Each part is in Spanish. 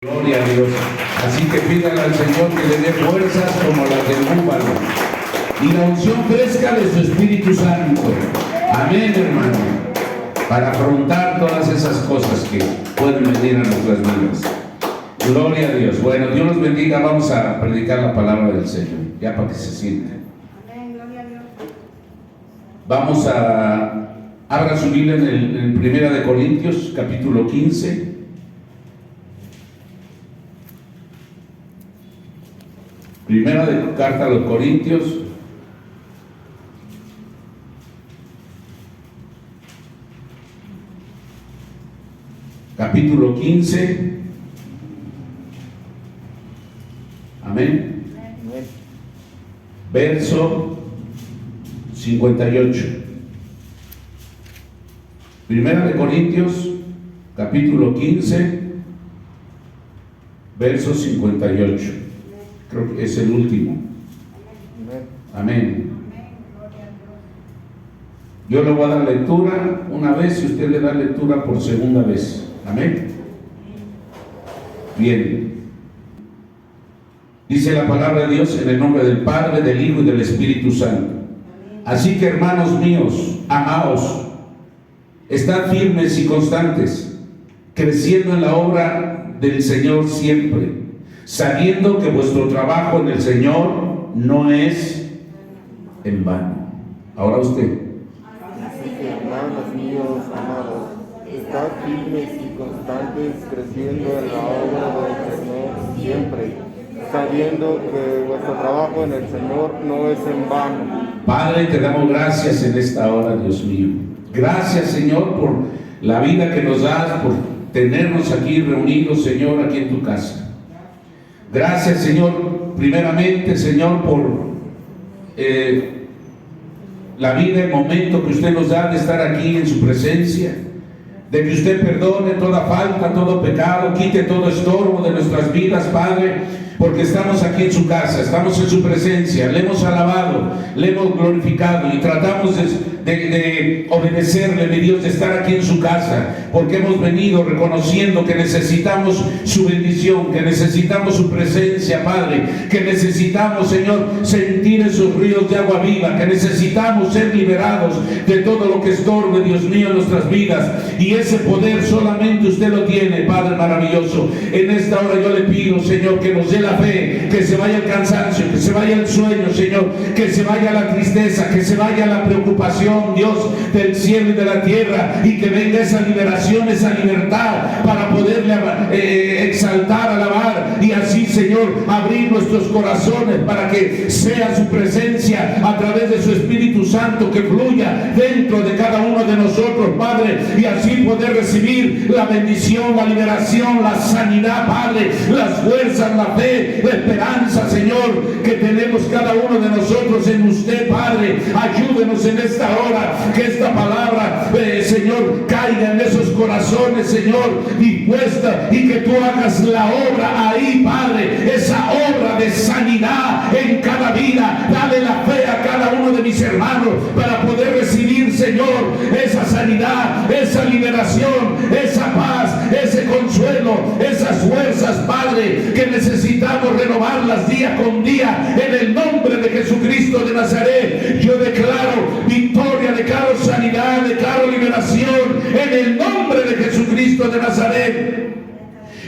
Gloria a Dios. Así que pídale al Señor que le dé fuerzas como las del búfalo y la unción fresca de su Espíritu Santo. Amén, hermano. Para afrontar todas esas cosas que pueden venir a nuestras vidas. Gloria a Dios. Bueno, Dios los bendiga. Vamos a predicar la palabra del Señor, ya para que se sienten. Amén, gloria a Dios. Vamos a... Abra su Biblia en 1 Corintios, capítulo 15. Primera de carta a los Corintios, capítulo 15. Amén. Verso 58. Primera de Corintios, capítulo 15, verso 58. Creo que es el último. Amén. Yo le voy a dar lectura una vez y usted le da lectura por segunda vez. Amén. Bien. Dice la palabra de Dios en el nombre del Padre, del Hijo y del Espíritu Santo. Así que, hermanos míos, amaos, estad firmes y constantes, creciendo en la obra del Señor siempre, sabiendo que vuestro trabajo en el Señor no es en vano. Ahora usted. Así que, hermanos míos amados, estad firmes y constantes, creciendo en la obra del Señor siempre, sabiendo que vuestro trabajo en el Señor no es en vano. Padre, te damos gracias en esta hora, Dios mío. Gracias, Señor, por la vida que nos das, por tenernos aquí reunidos, Señor, aquí en tu casa. Gracias, Señor, primeramente, Señor, por la vida, el momento que usted nos da de estar aquí en su presencia, de que usted perdone toda falta, todo pecado, quite todo estorbo de nuestras vidas, Padre, porque estamos aquí en su casa, estamos en su presencia, le hemos alabado, le hemos glorificado y tratamos de obedecerle, mi Dios, de estar aquí en su casa, porque hemos venido reconociendo que necesitamos su bendición, que necesitamos su presencia, Padre, que necesitamos, Señor, sentir esos ríos de agua viva, que necesitamos ser liberados de todo lo que estorbe, Dios mío, en nuestras vidas, y ese poder solamente usted lo tiene, Padre maravilloso. En esta hora yo le pido, Señor, que nos dé la fe, que se vaya el cansancio, que se vaya el sueño, Señor, que se vaya la tristeza, que se vaya la preocupación, Dios, del cielo y de la tierra, y que venga esa liberación, esa libertad para poderle exaltar, alabar, y así, Señor, abrir nuestros corazones para que sea su presencia a través de su Espíritu Santo que fluya dentro de cada uno de nosotros, Padre, y así poder recibir la bendición, la liberación, la sanidad, Padre, las fuerzas, la fe, la esperanza, Señor, que tenemos cada uno de nosotros en usted, Padre. Ayúdenos en esta hora, que esta palabra, Señor, caiga en esos corazones, Señor, dispuesta, y que tú hagas la obra ahí, Padre, esa obra de sanidad en cada vida. Dale la fe a cada uno de mis hermanos para poder recibir, Señor, esa sanidad, esa liberación, esa paz, ese consuelo, esas fuerzas, Padre, que necesitamos renovarlas día con día. En el nombre de Jesucristo de Nazaret, yo declaro victoria, declaro sanidad, declaro liberación en el nombre de Jesucristo de Nazaret.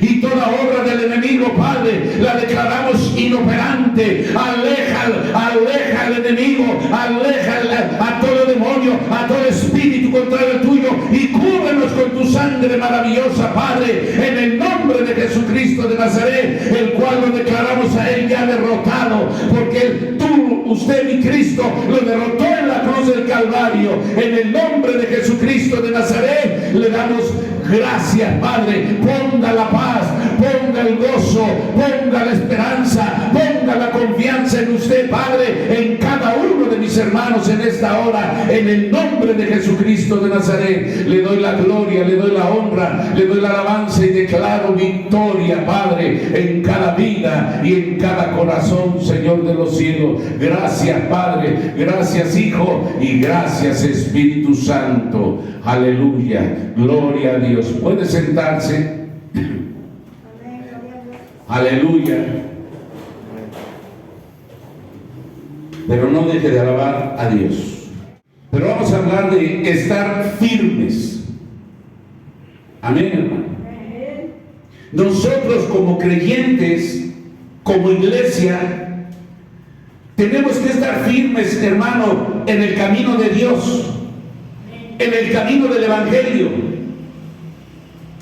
Y toda obra del enemigo, Padre, la declaramos inoperante. Aleja al enemigo, aleja a todo demonio, a todo espíritu contrario al tuyo, y cúbrenos con tu sangre maravillosa, Padre, en el nombre de Jesucristo de Nazaret, el cual lo declaramos a él ya derrotado, porque usted, mi Cristo, lo derrotó en la cruz del Calvario. En el nombre de Jesucristo de Nazaret le damos gracias, Padre. Ponga la paz, ponga el gozo, ponga la esperanza, ponga la confianza en usted, Padre, en cada uno de mis hermanos en esta hora. En el nombre de Jesucristo de Nazaret le doy la gloria, le doy la honra, le doy la alabanza y declaro victoria, Padre, en cada vida y en cada corazón, Señor de los cielos. Gracias, Padre, gracias, Hijo, y gracias, Espíritu Santo. Aleluya, gloria a Dios. Puede sentarse. Aleluya. Pero no deje de alabar a Dios. Pero vamos a hablar de estar firmes. Amén, hermano. Nosotros como creyentes, como iglesia, tenemos que estar firmes, hermano, en el camino de Dios, en el camino del Evangelio,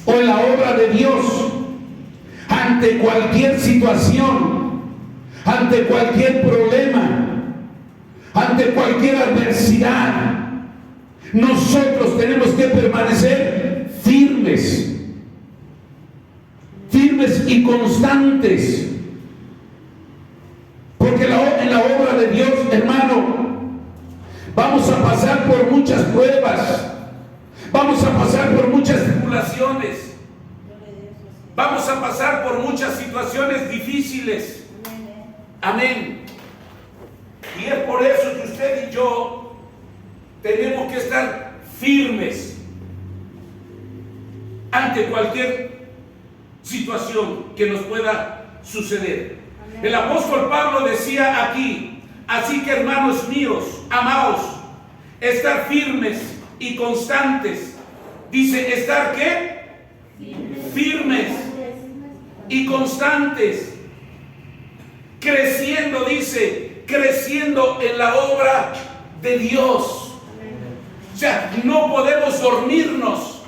o en la obra de Dios, ante cualquier situación, ante cualquier problema, ante cualquier adversidad. Nosotros tenemos que permanecer firmes y constantes, porque en la obra de Dios, hermano, vamos a pasar por muchas pruebas, vamos a pasar por muchas tribulaciones, vamos a pasar por muchas situaciones difíciles. Amén. Y es por eso que usted y yo tenemos que estar firmes ante cualquier situación que nos pueda suceder. El apóstol Pablo decía aquí: así que, hermanos míos, amados, estar firmes y constantes. Dice, ¿estar qué? Firmes y constantes. Creciendo, dice, creciendo en la obra de Dios. O sea, no podemos dormirnos,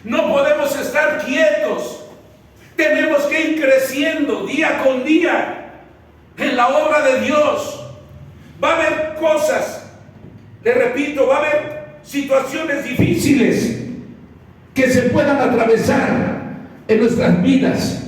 no podemos estar quietos. Tenemos que ir creciendo día con día en la obra de Dios. Va a haber cosas, le repito, va a haber situaciones difíciles que se puedan atravesar en nuestras vidas.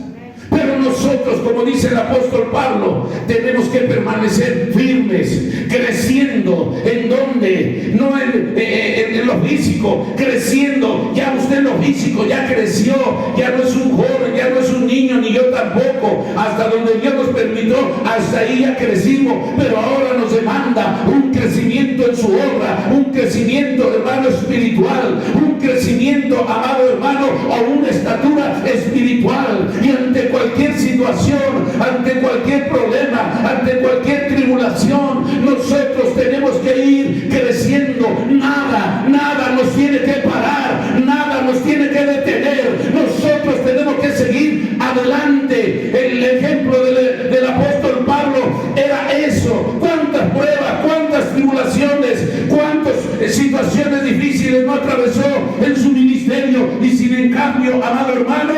Pero nosotros, como dice el apóstol Pablo, tenemos que permanecer firmes, creciendo. ¿En dónde? No en lo físico, creciendo. Ya usted en lo físico ya creció, ya no es un joven, ya no es un niño, ni yo tampoco. Hasta donde Dios nos permitió, hasta ahí ya crecimos. Pero ahora nos demanda un crecimiento en su obra, un crecimiento, hermano, espiritual, un crecimiento, amado hermano, a una estatura espiritual. Y ante cualquier situación, ante cualquier problema, ante cualquier tribulación, nosotros tenemos que ir creciendo. Nada nos tiene que parar, nada nos tiene que detener. Nosotros tenemos que seguir adelante. El ejemplo del apóstol Pablo era eso. Cuántas pruebas, cuántas tribulaciones, cuántas situaciones difíciles no atravesó en su ministerio, y sin en cambio, amado hermano,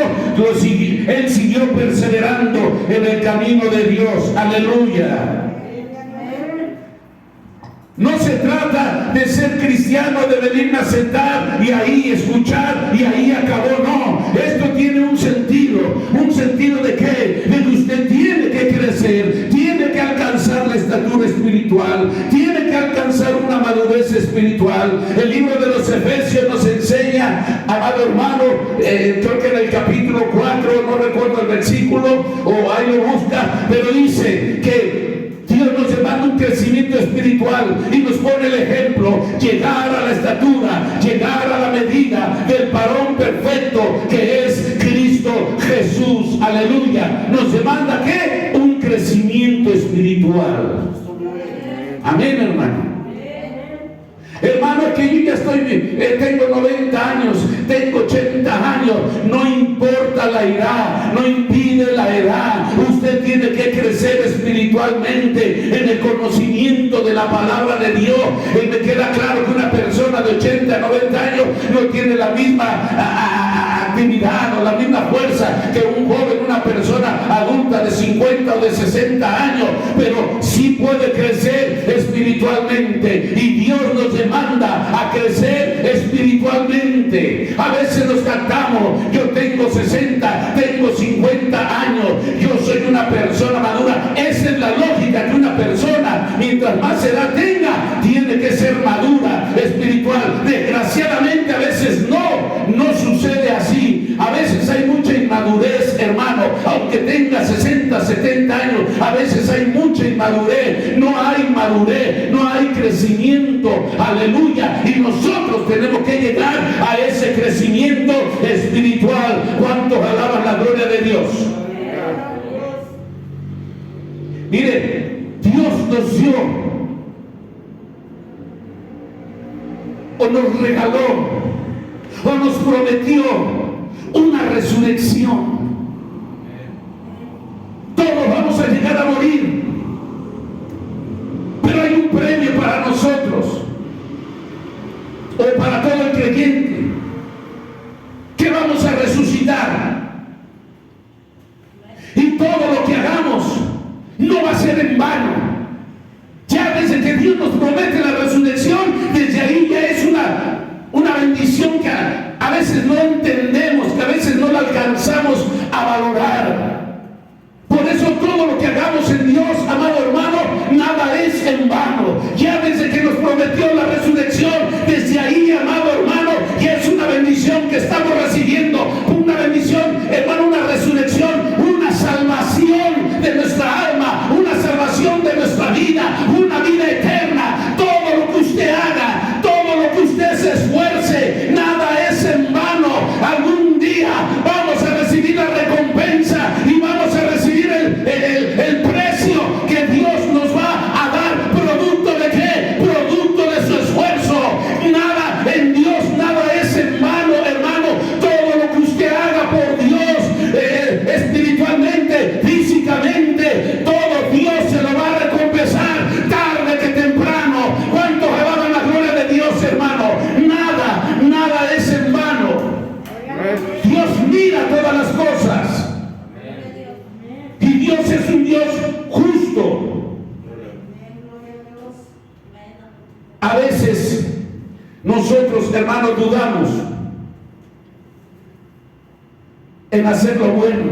él siguió perseverando en el camino de Dios. Aleluya. No se trata de ser cristiano, de venirme a sentar y ahí escuchar y ahí acabó. No, esto tiene un sentido de qué, de que usted tiene que crecer, tiene que alcanzar la estatura espiritual, tiene que alcanzar una madurez espiritual. El libro de los Efesios nos enseña, amado hermano, creo que en el capítulo 4, no recuerdo el versículo, o ahí lo busca, pero dice que Dios nos demanda un crecimiento espiritual y nos pone el ejemplo: llegar a la estatura, llegar a la medida del varón perfecto que es Cristo Jesús. Aleluya. Nos demanda ¿qué? Un crecimiento espiritual. Amén, hermano. Hermano, es que yo ya tengo 90 años, tengo 80 años, no importa la edad, no impide la edad. Usted tiene que crecer espiritualmente en el conocimiento de la palabra de Dios. Y me queda claro que una persona de 80, 90 años no tiene la misma actividad o la misma fuerza que un joven, una persona adulta de 50 o de 60 años, pero sí puede crecer espiritualmente, y Dios nos demanda a crecer espiritualmente. A veces nos cantamos: yo tengo 60, tengo 50 años, yo soy una persona madura. Esa es la lógica, que una persona, mientras más edad tenga, tiene que ser madura espiritual. Desgraciadamente a veces no sucede así. A veces hay mucha inmadurez, hermano, aunque tenga 60, 70 años, a veces hay mucha inmadurez, no hay madurez, no hay crecimiento. Aleluya. Y nosotros tenemos que llegar a ese crecimiento espiritual. ¿Cuántos alaban la gloria de Dios? Mire, Dios nos dio o nos regaló o nos prometió una resurrección. Todos vamos a llegar a morir, pero hay un premio para nosotros o para todo el creyente, que vamos a resucitar. Y todo lo que hagamos no va a ser en vano. Ya desde que Dios nos promete la resurrección, desde ahí ya es una bendición que a veces no entendemos, que a veces no la alcanzamos a valorar. Por eso todo lo que hagamos en Dios, amado hermano, nada es en vano. Ya desde que nos prometió la resurrección, desde ahí, amado hermano, ya es una bendición que estamos recibiendo. Una bendición, hermano, una resurrección, una salvación de nuestra alma, una salvación de nuestra vida, una vida eterna. Todo lo que usted haga, todo lo que usted se esfuerce, nada es en vano. Algún día vamos a recibir la recompensa y vamos a recibir el precio que Dios nos va a dar. ¿Producto de qué? Producto de su esfuerzo. Nada en Dios, nada es en vano, hermano. Todo lo que usted haga por Dios, espiritualmente, físicamente, todo Dios se lo va a recompensar tarde que temprano. ¿Cuántos alaban la gloria de Dios, hermano? Nada es en vano. Dios mira todas las cosas. Y Dios es un Dios justo. A veces nosotros, hermanos, dudamos en hacer lo bueno,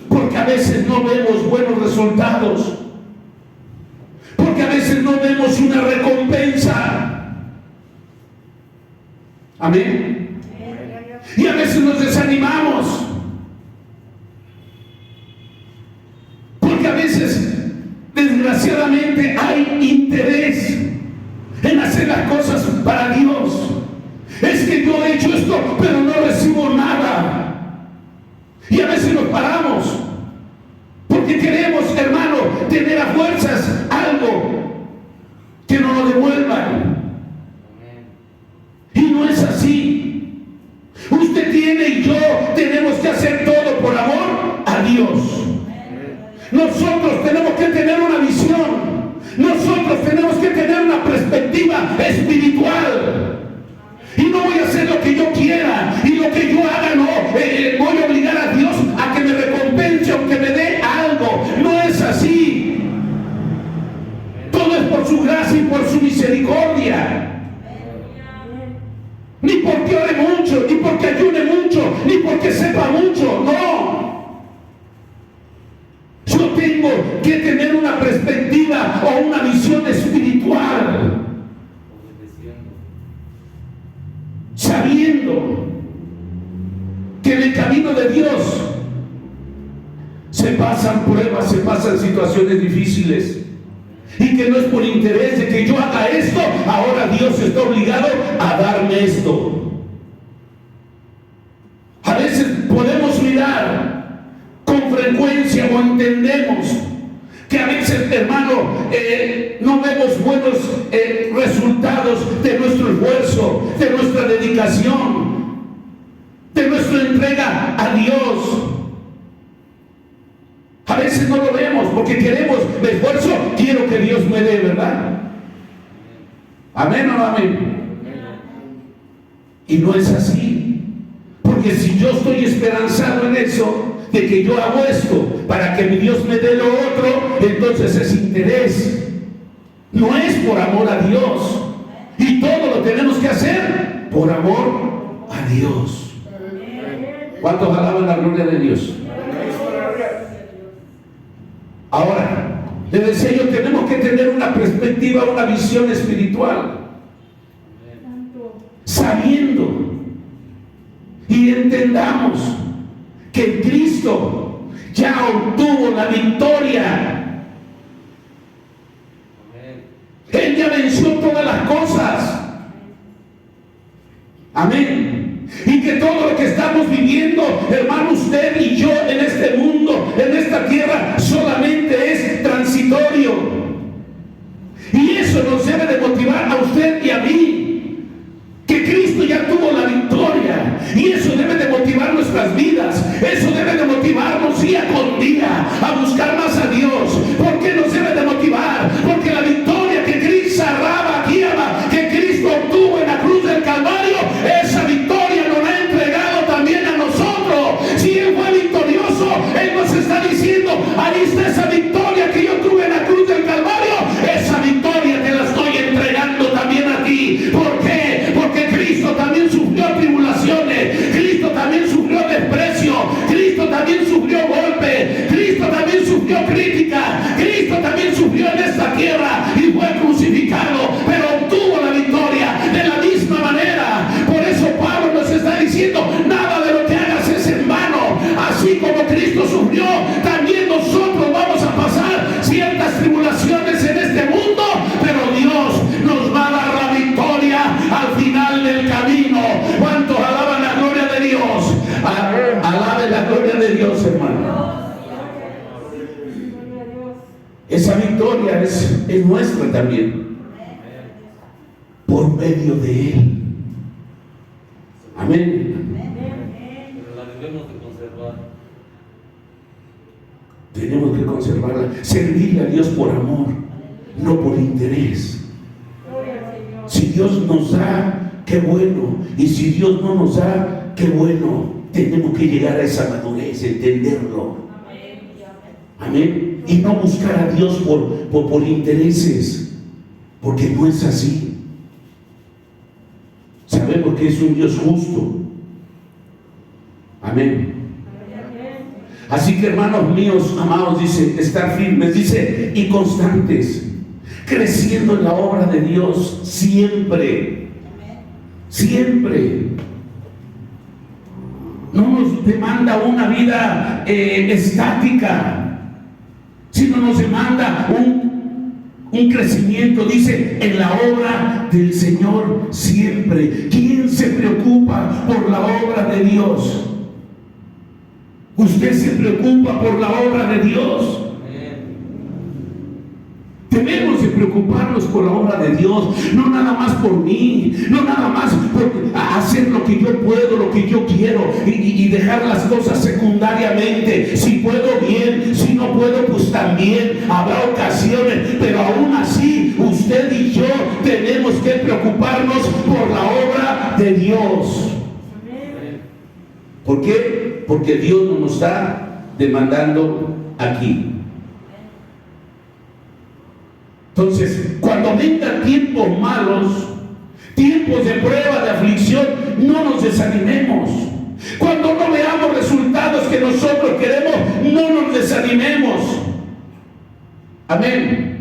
porque a veces no vemos buenos resultados, porque a veces no vemos una recompensa. Amén. Y a veces nos desanimamos, porque a veces, desgraciadamente, hay interés en hacer las cosas para Dios. Es que yo he hecho esto, pero no recibo nada. Y a veces nos paramos, porque queremos, hermano, tener a fuerzas algo que no nos devuelvan. Y no es así. Usted tiene y yo tenemos que hacer todo por amor a Dios. Nosotros tenemos que tener una visión. Nosotros tenemos que tener una perspectiva espiritual. Y no voy a hacer lo que yo quiera, y lo que yo haga no voy a obligar a Dios a que me recompense o que me dé algo. No es así. Todo es por su gracia y por su misericordia. Ni porque ore mucho, ni porque ayune mucho, ni porque sepa mucho. No. Yo tengo que tener una perspectiva o una visión espiritual, sabiendo que en el camino de Dios se pasan pruebas, se pasan situaciones difíciles, y que no es por interés de que yo haga esto, ahora Dios está obligado a darme esto. A veces podemos mirar con frecuencia o entendemos que a veces, hermano, no vemos buenos resultados de nuestro esfuerzo, de nuestra dedicación, de nuestra entrega a Dios. A veces no lo vemos porque queremos, me esfuerzo, quiero que Dios me dé, ¿verdad? ¿Amén o no amén? Y no es así. Porque si yo estoy esperanzado en eso, de que yo hago esto para que mi Dios me dé lo otro, entonces es interés. No es por amor a Dios. Y todo lo tenemos que hacer por amor a Dios. ¿Cuántos alaban la gloria de Dios? Ahora, le decía yo, tenemos que tener una perspectiva, una visión espiritual, sabiendo y entendamos que Cristo ya obtuvo la victoria. Él ya venció todas las cosas. Amén. Y que todo lo que estamos viviendo, hermano, usted y yo en este mundo, en esta tierra, son Eso debe de motivarnos día con día a buscar más a Dios. ¿Por qué nos debe de motivar? Porque la victoria que Cristo que Cristo obtuvo en la cruz del Calvario, esa victoria nos la ha entregado también a nosotros. Si Él fue victorioso, Él nos está diciendo: ahí está esa victoria que yo tuve en la cruz del Calvario, esa victoria te la estoy entregando también a ti. ¿Por qué? Porque Cristo también sufrió tribulaciones, Cristo también sufrió desprecio, Cristo también sufrió golpe, Cristo también sufrió crítica, Cristo también sufrió en esta tierra y fue crucificado, pero obtuvo la victoria de la misma manera. Por eso Pablo nos está diciendo: nada de lo que hagas es en vano. Así como Cristo sufrió, también nosotros vamos a pasar ciertas tribulaciones en este mundo, pero Dios nos va a dar la victoria al final del camino. ¿Cuántos alaban la gloria de Dios? Alaben la gloria de Dios, hermano. Esa victoria es nuestra también, por medio de Él. Amén. Pero la debemos de conservar. Tenemos que conservarla, servirle a Dios por amor, no por interés. Si Dios nos da, qué bueno. Y si Dios no nos da, qué bueno. Tenemos que llegar a esa madurez, entenderlo. Amén. Y no buscar a Dios por intereses, porque no es así. Sabemos que es un Dios justo. Amén. Así que, hermanos míos, amados, dice, estar firmes, dice, y constantes, creciendo en la obra de Dios siempre. Siempre. No nos demanda una vida estática, sino nos demanda un crecimiento. Dice, en la obra del Señor siempre. ¿Quién se preocupa por la obra de Dios? ¿Usted se preocupa por la obra de Dios? Debemos de preocuparnos por la obra de Dios, no nada más por mí, no nada más por hacer lo que yo puedo, lo que yo quiero y dejar las cosas secundariamente. Si puedo, bien; si no puedo, pues también habrá ocasiones, pero aún así usted y yo tenemos que preocuparnos por la obra de Dios. ¿Por qué? Porque Dios nos está demandando aquí. Entonces, cuando vengan tiempos malos, tiempos de prueba, de aflicción, no nos desanimemos. Cuando no veamos resultados que nosotros queremos, no nos desanimemos. Amén.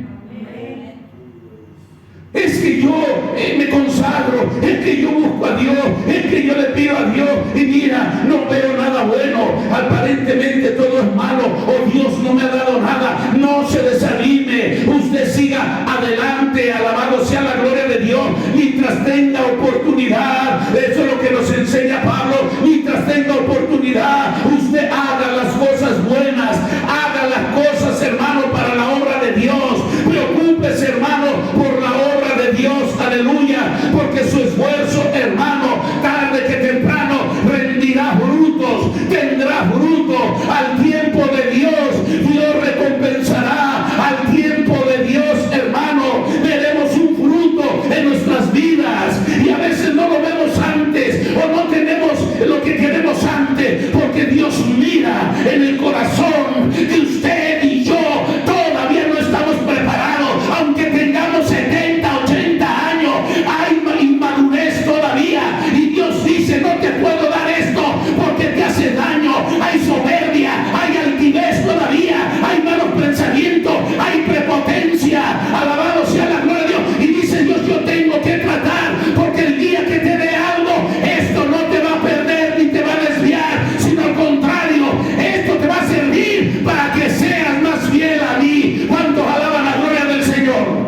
Es que yo me consagro, es que yo busco a Dios, es que yo le pido a Dios y mira, no veo nada bueno, aparentemente todo es malo, o Dios no me ha dado nada. No se desanime, usted siga adelante, alabado sea la gloria de Dios, mientras tenga oportunidad. Eso es lo que nos enseña Pablo: mientras tenga oportunidad, usted haga las cosas buenas, haga las cosas, hermano, para la obra de Dios. Preocúpese, hermano, por la obra de Dios, aleluya, porque su esfuerzo, hermano, tarde que temprano rendirá frutos, tendrá fruto. Al tiempo de Dios, Dios recompensará. Al tiempo de Dios, hermano, veremos un fruto en nuestras vidas, y a veces no lo vemos antes, o no tenemos lo que queremos antes, porque Dios mira en el corazón que usted y yo todavía no estamos preparados. Aunque tengamos 70, 80 años, hay inmadurez todavía, y Dios dice: no te puedo dar esto porque te hace daño. Hay soberbia, hay altivez todavía, hay malos pensamientos, hay prepotencia. Alabado sea la gloria de Dios. Y dice Dios: yo tengo que tratar, porque el día que te dé algo, esto no te va a perder ni te va a desviar, sino al contrario, esto te va a servir para que seas más fiel a mí. ¿Cuántos alaban la gloria del Señor?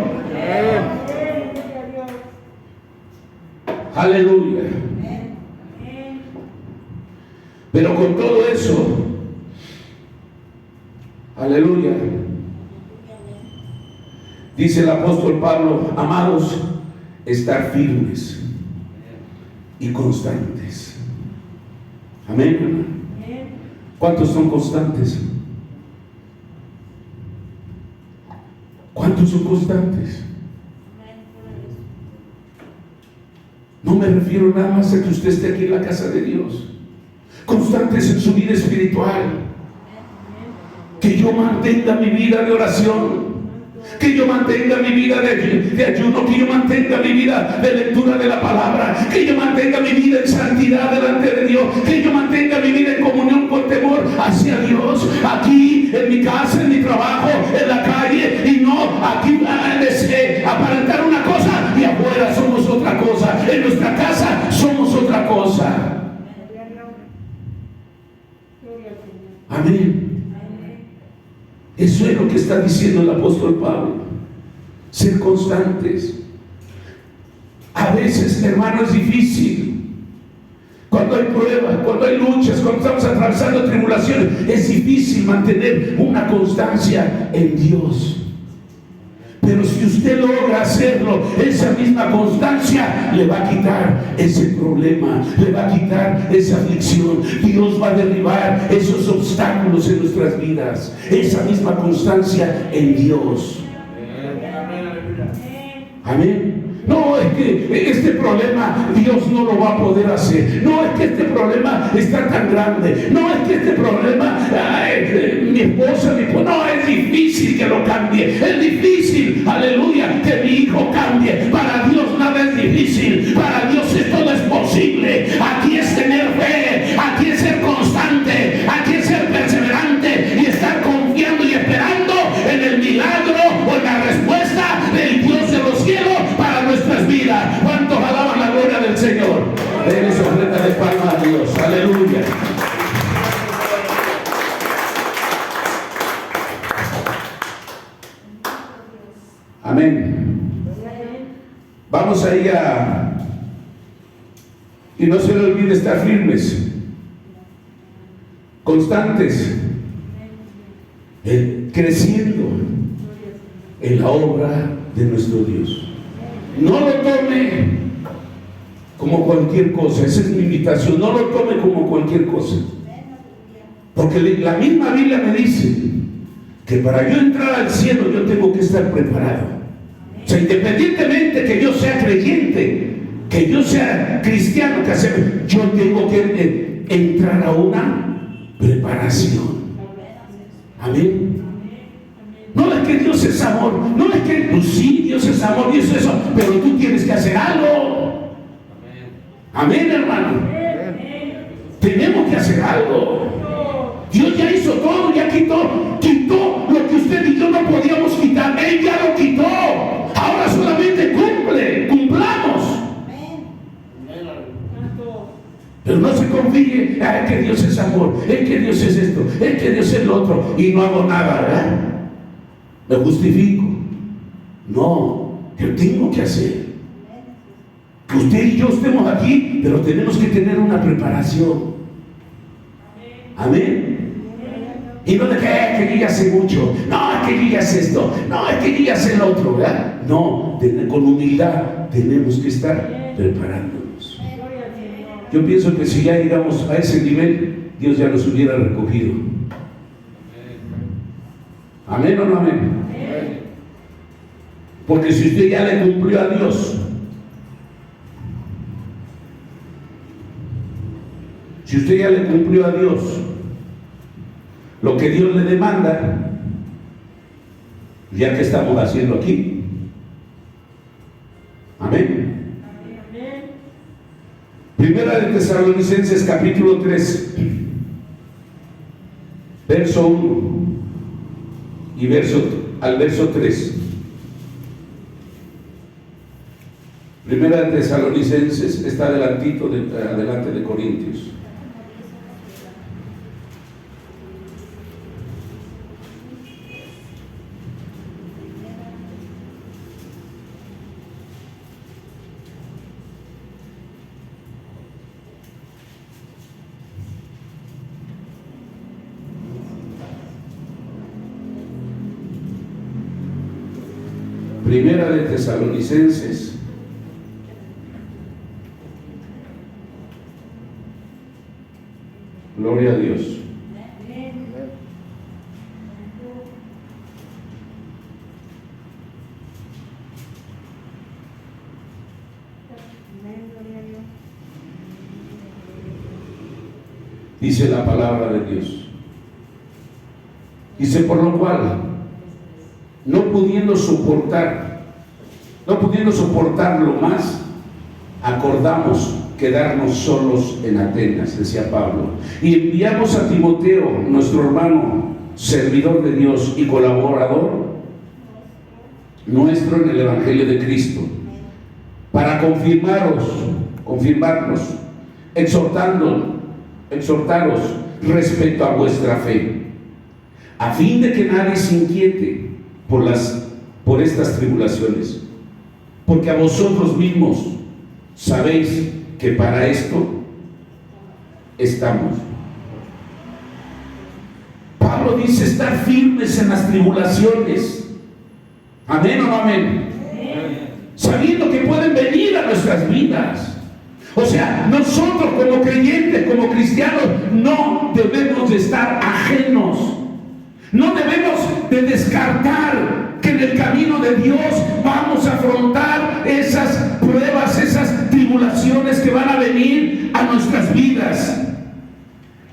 Aleluya. Pero con todo eso, aleluya, dice el apóstol Pablo: amados, estar firmes y constantes. Amén. ¿Cuántos son constantes? ¿Cuántos son constantes? No me refiero nada más a que usted esté aquí en la casa de Dios. Constantes en su vida espiritual. Que yo mantenga mi vida de oración. Que yo mantenga mi vida de ayuno, que yo mantenga mi vida de lectura de la palabra, que yo mantenga mi vida en santidad delante de Dios, que yo mantenga mi vida en comunión con temor hacia Dios, aquí en mi casa, en mi trabajo, en la calle, y no aquí aparentar una cosa y afuera somos otra cosa, en nuestra casa somos otra cosa. Amén. Eso es lo que está diciendo el apóstol Pablo. Ser constantes. A veces, hermano, es difícil. Cuando hay pruebas, cuando hay luchas, cuando estamos atravesando tribulaciones, es difícil mantener una constancia en Dios. Pero si usted logra hacerlo, esa misma constancia le va a quitar ese problema, le va a quitar esa aflicción. Dios va a derribar esos obstáculos en nuestras vidas. Esa misma constancia en Dios. Amén. No, es que este problema Dios no lo va a poder hacer. No, es que este problema está tan grande. No, es que este problema, mi esposa, no, es difícil que lo cambie. Es difícil, aleluya, que mi hijo cambie. Para Dios nada es difícil. Para Dios todo es posible. Aquí es tener fe, aquí es ser constante, aquí es ser perseverante y estar confiando y esperando en el milagro o en la respuesta del Dios de los cielos para nuestras vidas. ¿Cuántos alaban la gloria del Señor? Denle su ofrenda de palmas a Dios. Aleluya. Amén. Vamos a ir y no se le olvide estar firmes, constantes, creciendo en la obra de nuestro Dios. No lo tome como cualquier cosa. Esa es mi invitación. No lo tome como cualquier cosa, porque la misma Biblia me dice que para yo entrar al cielo yo tengo que estar preparado. O sea, independientemente que yo sea creyente, que yo sea cristiano, yo tengo que entrar a una preparación. Amén. No es que Dios es amor, no es que pues sí, Dios es amor, Dios es eso, pero tú tienes que hacer algo. Amén, hermano. Tenemos que hacer algo. Dios ya hizo todo, ya quitó lo que usted y yo no podíamos quitar. Él ya lo quitó. Ahora solamente cumplamos. Pero no se confíe, es que Dios es amor, es que Dios es esto, es que Dios es lo otro, y no hago nada, ¿verdad? Me justifico. No, yo tengo que hacer. Que usted y yo estemos aquí, pero tenemos que tener una preparación. Amén. Y no de que yo ya sé mucho, no, es que yo ya sé esto, no, es que yo ya sé lo otro, ¿verdad? No, con humildad tenemos que estar preparándonos. Yo pienso que si ya llegamos a ese nivel, Dios ya nos hubiera recogido. ¿Amén o no amén? Porque si usted ya le cumplió a Dios, si usted ya le cumplió a Dios lo que Dios le demanda, ya que estamos haciendo aquí. Amén. Primera de Tesalonicenses capítulo 3, verso 1 y al verso 3. Primera de Tesalonicenses está adelante de Corintios. Primera de Tesalonicenses gloria a Dios. dice la palabra de Dios. Dice, por lo cual, no pudiendo soportarlo más, acordamos quedarnos solos en Atenas, decía Pablo, y enviamos a Timoteo, nuestro hermano, servidor de Dios y colaborador nuestro en el Evangelio de Cristo, para confirmarnos, exhortaros respecto a vuestra fe, a fin de que nadie se inquiete por estas tribulaciones, porque a vosotros mismos sabéis que para esto estamos. Pablo dice estar firmes en las tribulaciones. ¿Amén o no amén? Sabiendo que pueden venir a nuestras vidas. O sea, nosotros como creyentes, como cristianos, no debemos de estar ajenos. No debemos de descartar que en el camino de Dios vamos a afrontar esas pruebas, esas tribulaciones que van a venir a nuestras vidas.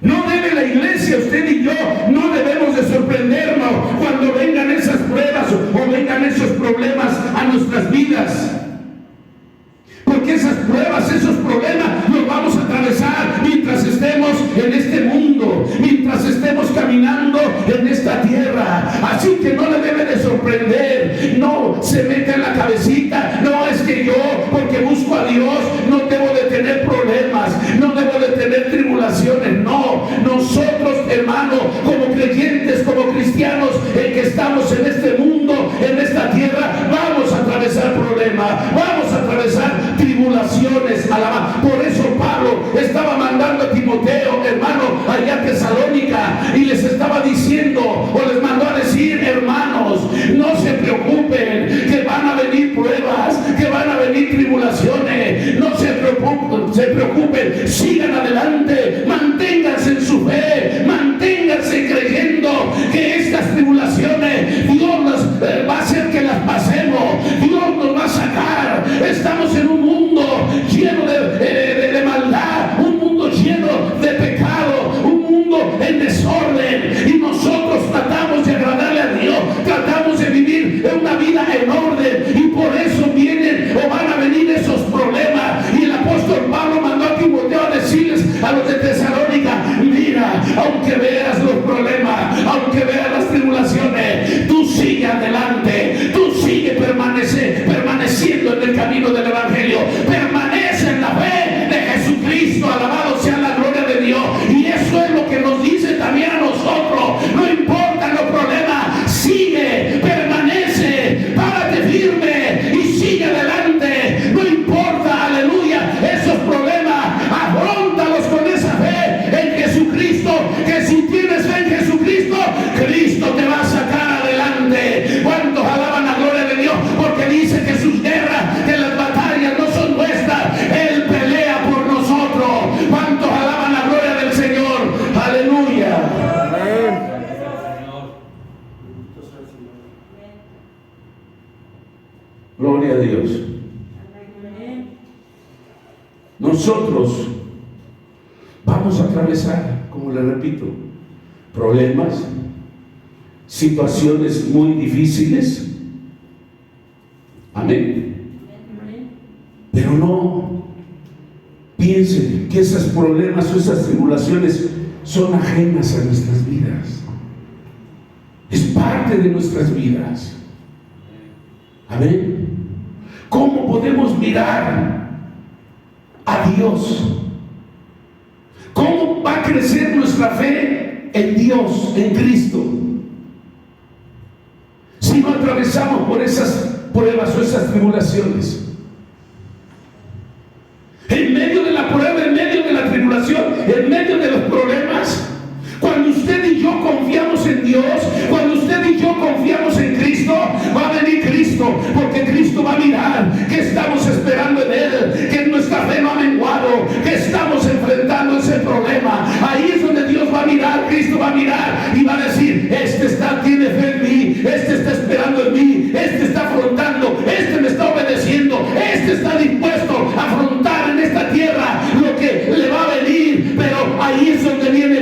No debe la iglesia, usted y yo, no debemos de sorprendernos cuando vengan esas pruebas o vengan esos problemas a nuestras vidas. Porque esas pruebas, esos problemas los vamos a atravesar mientras estemos en este mundo, mientras estemos caminando en esta tierra. Así que no le debe de sorprender, no se meta en la cabecita, no es que yo, porque busco a Dios, no debo de tener problemas, no debo de tener tribulaciones. No, nosotros, hermano, como creyentes, como cristianos, que estamos en este mundo, en esta tierra, vamos a atravesar problemas, vamos a atravesar tribulaciones. Por eso Pablo estaba mandando a Timoteo, hermano, allá a Tesalónica, y les estaba diciendo, o les mandó a decir, hermanos, no se preocupen, que van a venir pruebas, que van a venir tribulaciones. No se preocupen, sigan adelante, manténganse en su fe, manténganse creyendo que estas tribulaciones Dios va a hacer que las pasemos, Dios nos va a sacar. Estamos en un mundo lleno de maldad, un mundo lleno de pecado, un mundo en desorden, y nosotros tratamos de agradarle a Dios, tratamos de vivir una vida en orden, y por eso vienen o van a venir esos problemas. Y el apóstol Pablo mandó a Timoteo a decirles a los de Tesalónica, mira, aunque veas los problemas, aunque veas las tribulaciones, tú sigue adelante, tú sigue permaneciendo en el camino del Evangelio, permanece en la fe de Jesucristo. Alabado sea la gloria de Dios. Y eso es lo que nos dice también a nosotros. No importa los problemas, sigue, permanece, párate firme y sigue adelante. No importa, aleluya, esos problemas, afróntalos con esa fe en Jesucristo, que si tienes fe en Jesucristo, Cristo te va a sacar adelante. ¿Cuántos alaban la gloria de Dios? Porque dice que sus guerras, que las batallas no son nuestras, Él pelea por nosotros. ¿Cuántos alaban la gloria del Señor? Aleluya. Amén. Gloria a Dios. Nosotros vamos a atravesar, como le repito, problemas, situaciones muy difíciles. Amén. Pero no piensen que esos problemas o esas tribulaciones son ajenas a nuestras vidas. Es parte de nuestras vidas. Amén. ¿Cómo podemos mirar a Dios? ¿Cómo va a crecer nuestra fe en Dios, en Cristo, si no atravesamos por esas pruebas o esas tribulaciones? En medio de la prueba, en medio de la tribulación, en medio de los problemas, cuando usted y yo confiamos en Dios, cuando usted y yo confiamos en Cristo, va a venir Cristo, porque Cristo va a mirar que estamos esperando en Él, que nuestra fe no ha menguado, que estamos enfrentando ese problema. Ahí es donde Dios va a mirar, Cristo va a mirar y va a decir, tiene fe en mí, está esperando en mí, está afrontando, me está obedeciendo, está dispuesto a afrontar en esta tierra lo que le va a venir. Pero ahí es donde viene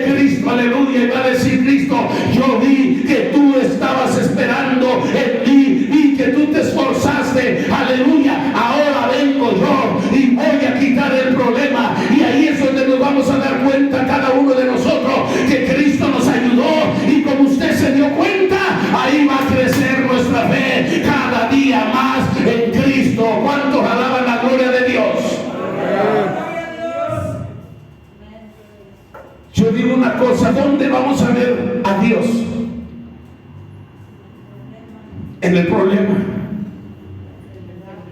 en el problema,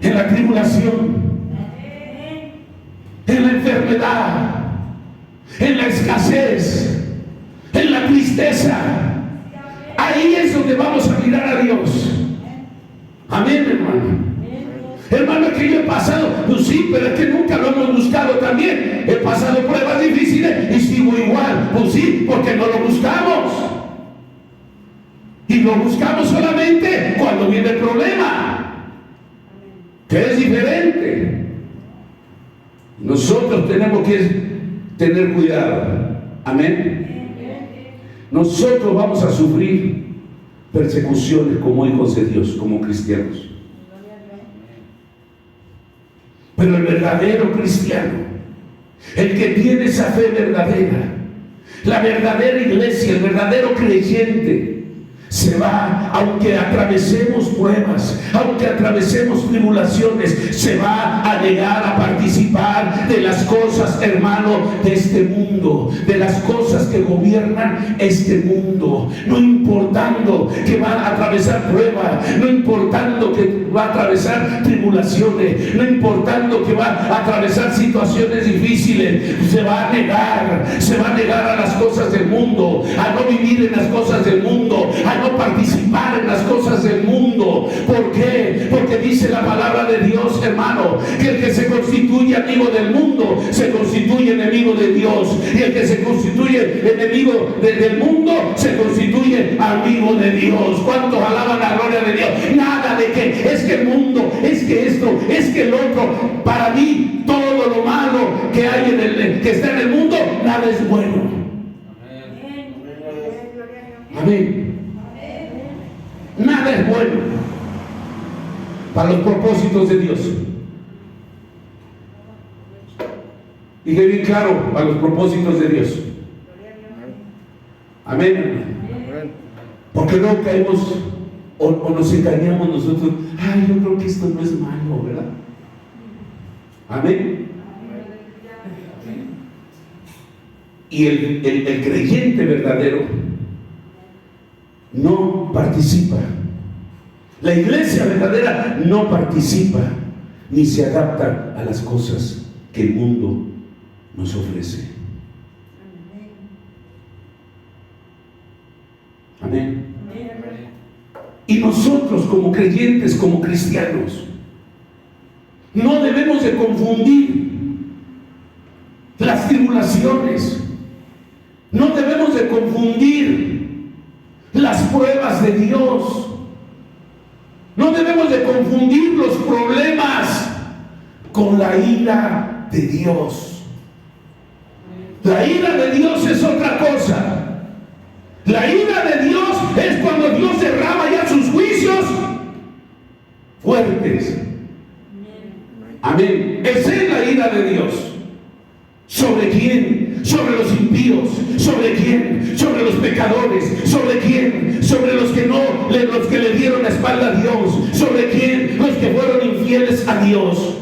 en la tribulación, en la enfermedad, en la escasez, en la tristeza. Ahí es donde vamos a mirar a Dios. Amén, hermano. Hermano, que yo he pasado, pues sí, pero es que nunca lo hemos buscado también. He pasado pruebas difíciles y sigo igual. Pues sí, porque no lo buscamos. Y lo buscamos solamente cuando viene el problema, que es diferente. Nosotros tenemos que tener cuidado. Amén. Nosotros vamos a sufrir persecuciones como hijos de Dios, como cristianos. Pero el verdadero cristiano, el que tiene esa fe verdadera, la verdadera iglesia, el verdadero creyente, se va, aunque atravesemos pruebas, aunque atravesemos tribulaciones, se va a negar a participar de las cosas, hermano, de este mundo, de las cosas que gobiernan este mundo, no importando que va a atravesar pruebas, no importando que va a atravesar tribulaciones, no importando que va a atravesar situaciones difíciles, se va a negar a las cosas del mundo, a no vivir en las cosas del mundo, a no participar en las cosas del mundo. ¿Por qué? Porque dice la palabra de Dios, hermano, que el que se constituye amigo del mundo se constituye enemigo de Dios, y el que se constituye enemigo del mundo se constituye amigo de Dios. ¿Cuántos alaban la gloria de Dios? Nada de que es que el mundo, es que esto, es que el otro. Para mí todo lo malo que hay que está en el mundo, nada es bueno. Amén. Nada es bueno para los propósitos de Dios. Y que bien claro, para los propósitos de Dios. Amén. Porque no caemos o nos engañamos nosotros. Ay, yo creo que esto no es malo, ¿verdad? Amén. Y el creyente verdadero no participa. La iglesia verdadera no participa ni se adapta a las cosas que el mundo nos ofrece. Amén. Y nosotros como creyentes, como cristianos, no debemos de confundir las tribulaciones, no debemos de confundir las pruebas de Dios, no debemos de confundir los problemas con la ira de Dios. La ira de Dios es otra cosa. La ira de Dios es cuando Dios derrama ya sus juicios fuertes. Amén. Esa es la ira de Dios. ¿Sobre quién? Sobre los impíos. ¿Sobre quién? Sobre los pecadores. ¿Sobre quién? Sobre los que le dieron la espalda a Dios. ¿Sobre quién? Los que fueron infieles a Dios.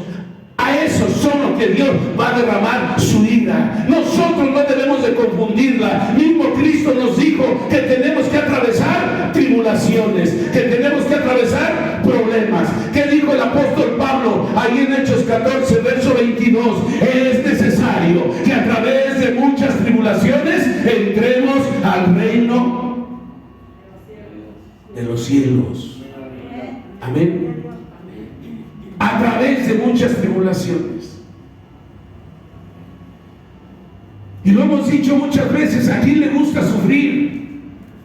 A esos son los que Dios va a derramar su ira. Nosotros no debemos de confundirla. Mismo Cristo nos dijo que tenemos que atravesar tribulaciones, que tenemos que atravesar problemas. ¿Qué dijo el apóstol Pablo ahí en Hechos 14, verso 22? Es necesario que a través de muchas tribulaciones entremos al reino de los cielos. Amén. A través de muchas tribulaciones. Y lo hemos dicho muchas veces, ¿a quién le gusta sufrir?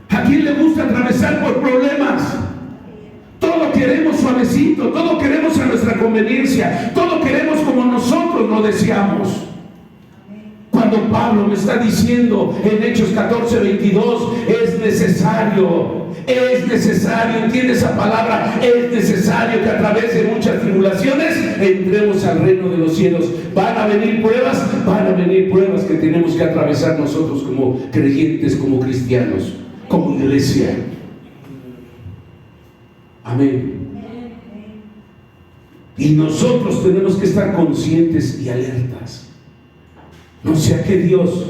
¿A quién le gusta atravesar por problemas? Todo queremos suavecito, todo queremos a nuestra conveniencia, todo queremos como nosotros lo deseamos. Cuando Pablo me está diciendo en Hechos 14, 22, es necesario, entiende esa palabra, es necesario que a través de muchas tribulaciones entremos al reino de los cielos. Van a venir pruebas que tenemos que atravesar nosotros como creyentes, como cristianos, como iglesia. Amén. Y nosotros tenemos que estar conscientes y alertas. No sea que Dios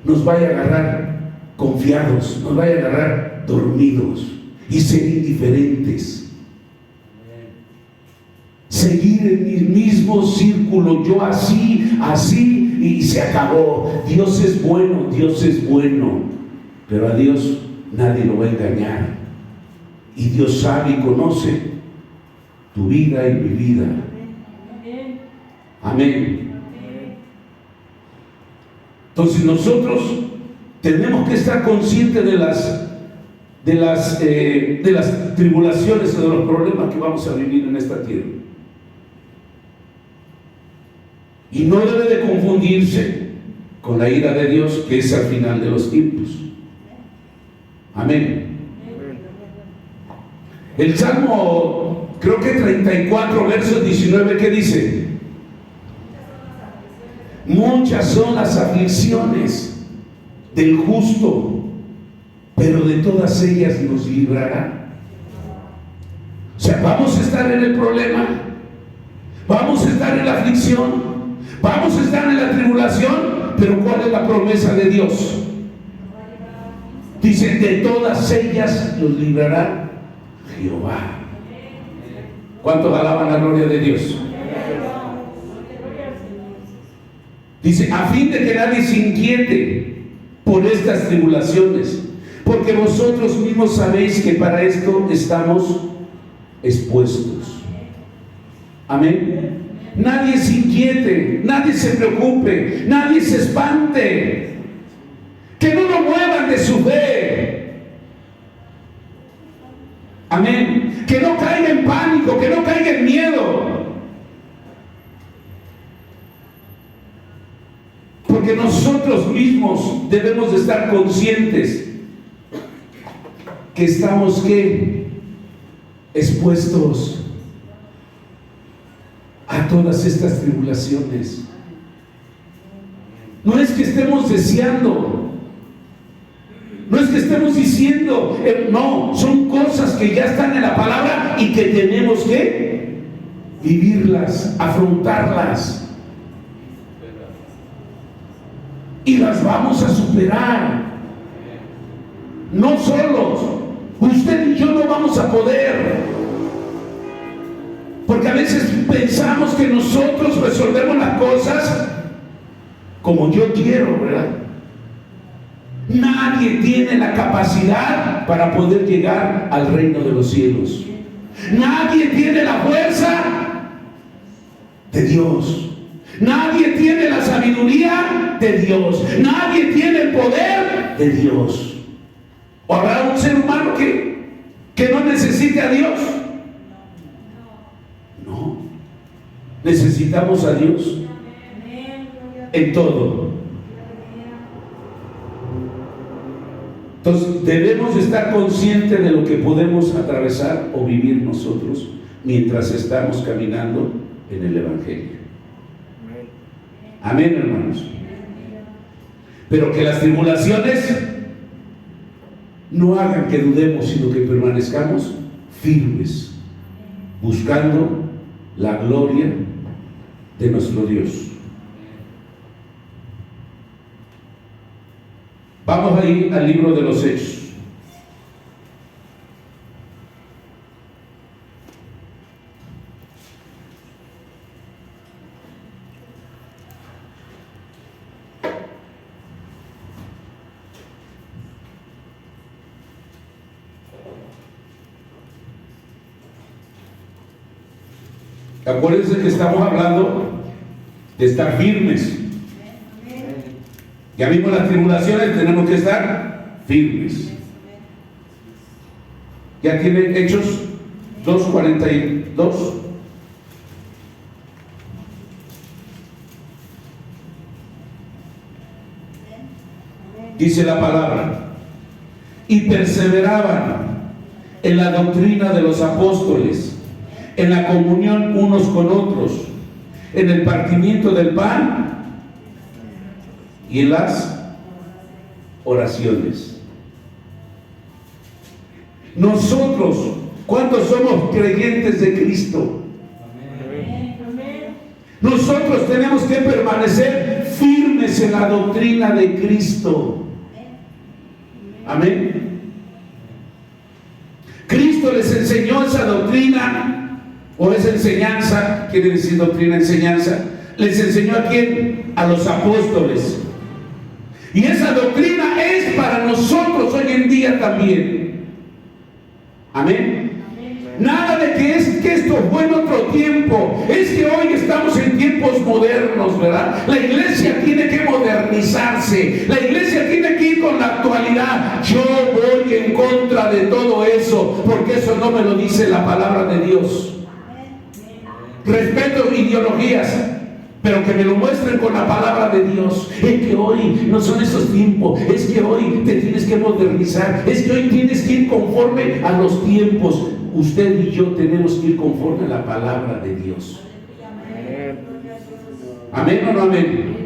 nos vaya a agarrar confiados, nos vaya a agarrar dormidos y ser indiferentes seguir en mi mismo círculo, yo así, y se acabó. Dios es bueno, pero a Dios nadie lo va a engañar. Y Dios sabe y conoce tu vida y mi vida. Amén. Entonces nosotros tenemos que estar conscientes de las tribulaciones o de los problemas que vamos a vivir en esta tierra. Y no debe de confundirse con la ira de Dios, que es al final de los tiempos. Amén. El Salmo, creo que 34, versos 19, ¿qué dice? Muchas son las aflicciones del justo, pero de todas ellas nos librará. O sea, vamos a estar en el problema, vamos a estar en la aflicción, vamos a estar en la tribulación, pero ¿cuál es la promesa de Dios? Dice, de todas ellas nos librará Jehová. ¿Cuántos alaban la gloria de Dios? Dice, a fin de que nadie se inquiete por estas tribulaciones, porque vosotros mismos sabéis que para esto estamos expuestos. Amén. Nadie se inquiete, nadie se preocupe, nadie se espante, que no lo muevan de su fe. Amén. Que no caiga en pánico, que no caiga en miedo. Porque nosotros mismos debemos de estar conscientes que estamos expuestos a todas estas tribulaciones. No es que estemos deseando, no es que estemos diciendo, no, son cosas que ya están en la palabra y que tenemos que vivirlas, afrontarlas. Y las vamos a superar. No solos. Usted y yo no vamos a poder. Porque a veces pensamos que nosotros resolvemos las cosas como yo quiero, ¿verdad? Nadie tiene la capacidad para poder llegar al reino de los cielos. Nadie tiene la fuerza de Dios. Nadie tiene la sabiduría de Dios. Nadie tiene el poder de Dios. ¿O habrá un ser humano que no necesite a Dios? No. Necesitamos a Dios en todo. Entonces debemos estar conscientes de lo que podemos atravesar o vivir nosotros mientras estamos caminando en el Evangelio. Amén, hermanos. Pero que las tribulaciones no hagan que dudemos, sino que permanezcamos firmes, buscando la gloria de nuestro Dios. Vamos a ir al libro de los Hechos. Acuérdense que estamos hablando de estar firmes. Ya vimos las tribulaciones, tenemos que estar firmes. Ya tienen Hechos 2:42. Dice la palabra: y perseveraban en la doctrina de los apóstoles, en la comunión unos con otros, en el partimiento del pan y en las oraciones. Nosotros, ¿cuántos somos creyentes de Cristo? Nosotros tenemos que permanecer firmes en la doctrina de Cristo. Amén. Cristo les enseñó esa doctrina o es enseñanza, quiere decir doctrina, enseñanza. ¿Les enseñó a quién? A los apóstoles. Y esa doctrina es para nosotros hoy en día también. Amén. Nada de que esto fue en otro tiempo. Es que hoy estamos en tiempos modernos, ¿verdad? La iglesia tiene que modernizarse. La iglesia tiene que ir con la actualidad. Yo voy en contra de todo eso, porque eso no me lo dice la palabra de Dios. Respeto ideologías, pero que me lo muestren con la palabra de Dios. Es que hoy no son esos tiempos. Es que hoy te tienes que modernizar. Es que hoy tienes que ir conforme a los tiempos. Usted y yo tenemos que ir conforme a la palabra de Dios. ¿Amén o no amén?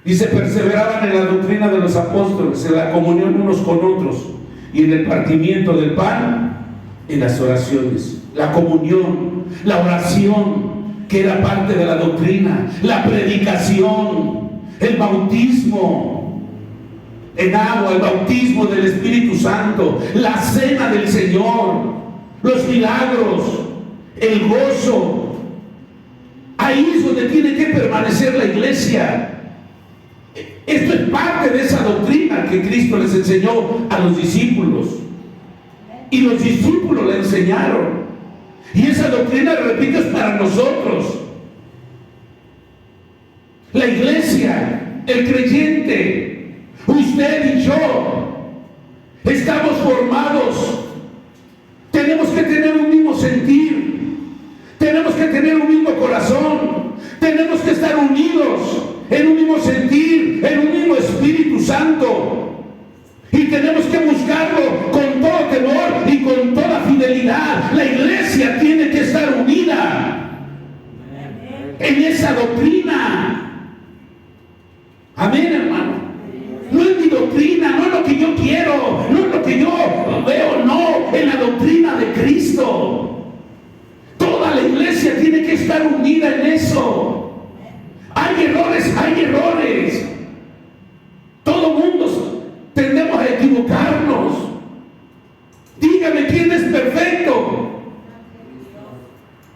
Dice, perseveraban en la doctrina de los apóstoles, en la comunión unos con otros, y en el partimiento del pan, en las oraciones. La comunión, la oración, que era parte de la doctrina, la predicación, el bautismo en agua, el bautismo del Espíritu Santo, la cena del Señor, los milagros, el gozo. Ahí es donde tiene que permanecer la iglesia. Esto es parte de esa doctrina que Cristo les enseñó a los discípulos, y los discípulos la enseñaron, y esa doctrina, repito, es para nosotros. La iglesia, el creyente, usted y yo estamos formados. Tenemos que tener un mismo sentir, tenemos que tener un mismo corazón, tenemos que estar unidos en un mismo sentir, en un mismo Espíritu Santo, y tenemos que buscarlo con todo temor y con toda fidelidad. La iglesia tiene que estar unida en esa doctrina. Amén, hermano. No es mi doctrina, no es lo que yo quiero, no es lo que yo veo, no, en la doctrina de Cristo. Toda la iglesia tiene que estar unida en eso. Hay errores, hay errores. Todo mundo tendemos a equivocarnos. Dígame quién es perfecto.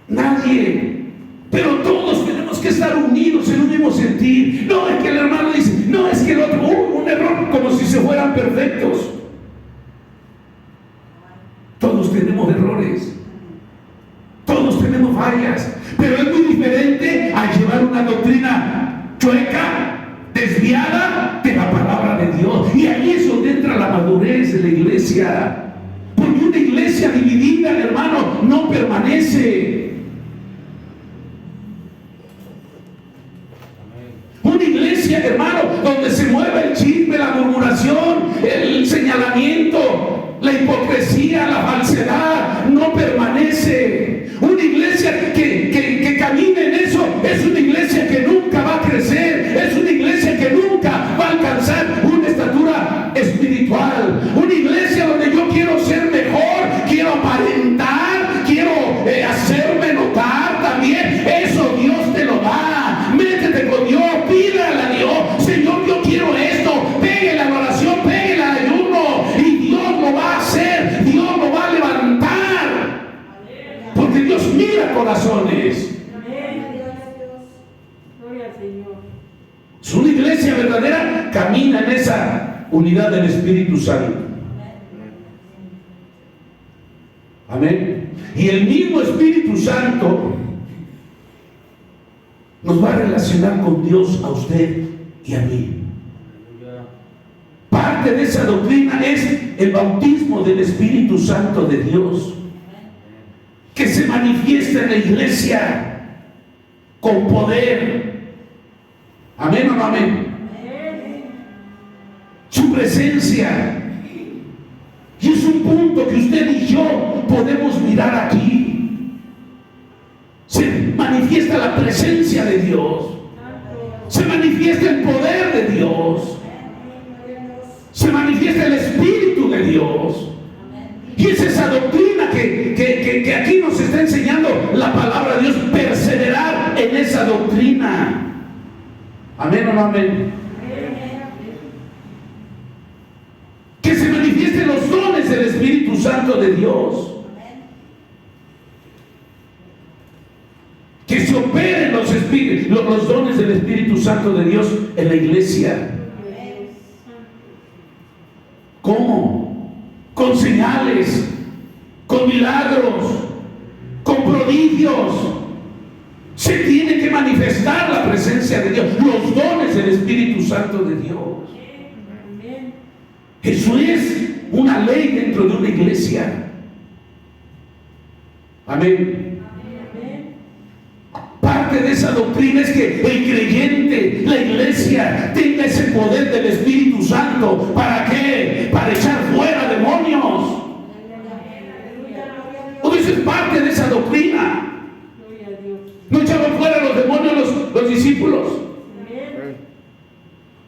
Nadie. Pero todos tenemos que estar unidos en un mismo sentir. No es que el hermano dice, no es que el otro, un error, como si se fueran perfectos. Todos tenemos errores, todos tenemos fallas, pero es muy diferente a llevar una doctrina chueca, desviada de la palabra de Dios. Y ahí es donde entra la madurez de la iglesia, porque una iglesia dividida, hermano, no permanece. Una iglesia, hermano, donde se mueve el chisme, la murmuración, el señalamiento, la hipocresía, la falsedad, no permanece. Una iglesia que camina en eso es una iglesia que nunca va a crecer, es una iglesia que nunca va a alcanzar una estatura espiritual. Una iglesia donde yo quiero ser mejor, quiero aparentar, quiero hacerme notar también. Eso Dios te lo da. Métete con Dios, pídale a Dios, Señor, yo quiero esto. Pégale a la oración, pégale al ayuno, y Dios lo va a hacer, Dios lo va a levantar, porque Dios mira corazones. Es una iglesia verdadera, camina en esa unidad del Espíritu Santo. Amén. Y el mismo Espíritu Santo nos va a relacionar con Dios, a usted y a mí. Parte de esa doctrina es el bautismo del Espíritu Santo de Dios, que se manifiesta en la iglesia con poder. Amén o no amén. Su presencia. Y es un punto que usted y yo podemos mirar aquí. Se manifiesta la presencia de Dios, se manifiesta el poder de Dios, se manifiesta el Espíritu de Dios. Y es esa doctrina que aquí nos está enseñando la palabra de Dios, perseverar en esa doctrina. Amén o no amén. Que se manifiesten los dones del Espíritu Espíritu Santo de Dios. Que se operen los dones del Espíritu Santo de Dios en la iglesia. ¿Cómo? Con señales, con milagros, con prodigios. Se tiene que manifestar la presencia de Dios, los dones del Espíritu Santo de Dios. Eso es una ley dentro de una iglesia. Amén. Parte de esa doctrina es que el creyente, la iglesia, tenga ese poder del Espíritu Santo. ¿Para qué? Para echar fuera demonios. Eso es parte de esa doctrina. ¿No echaban fuera los demonios los discípulos?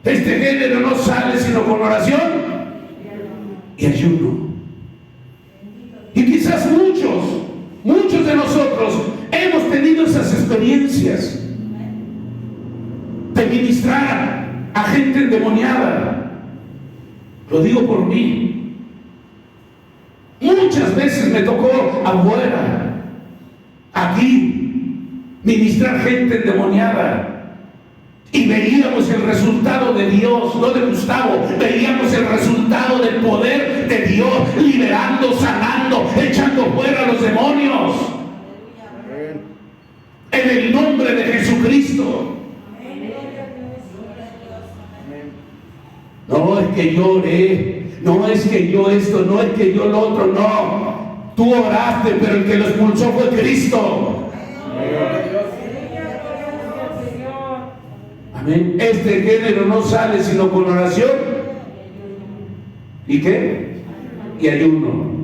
Este género no sale sino con oración y ayuno. Y quizás muchos de nosotros hemos tenido esas experiencias de ministrar a gente endemoniada. Lo digo por mí. Muchas veces me tocó afuera, aquí, ministrar gente endemoniada. Y veíamos el resultado de Dios, no de Gustavo, veíamos el resultado del poder de Dios, liberando, sanando, echando fuera a los demonios. En el nombre de Jesucristo. No es que yo oré, no es que yo esto, no es que yo lo otro, no. Tú oraste, pero el que lo expulsó fue Cristo. Amén. Este género no sale sino con oración. ¿Y qué? Y ayuno.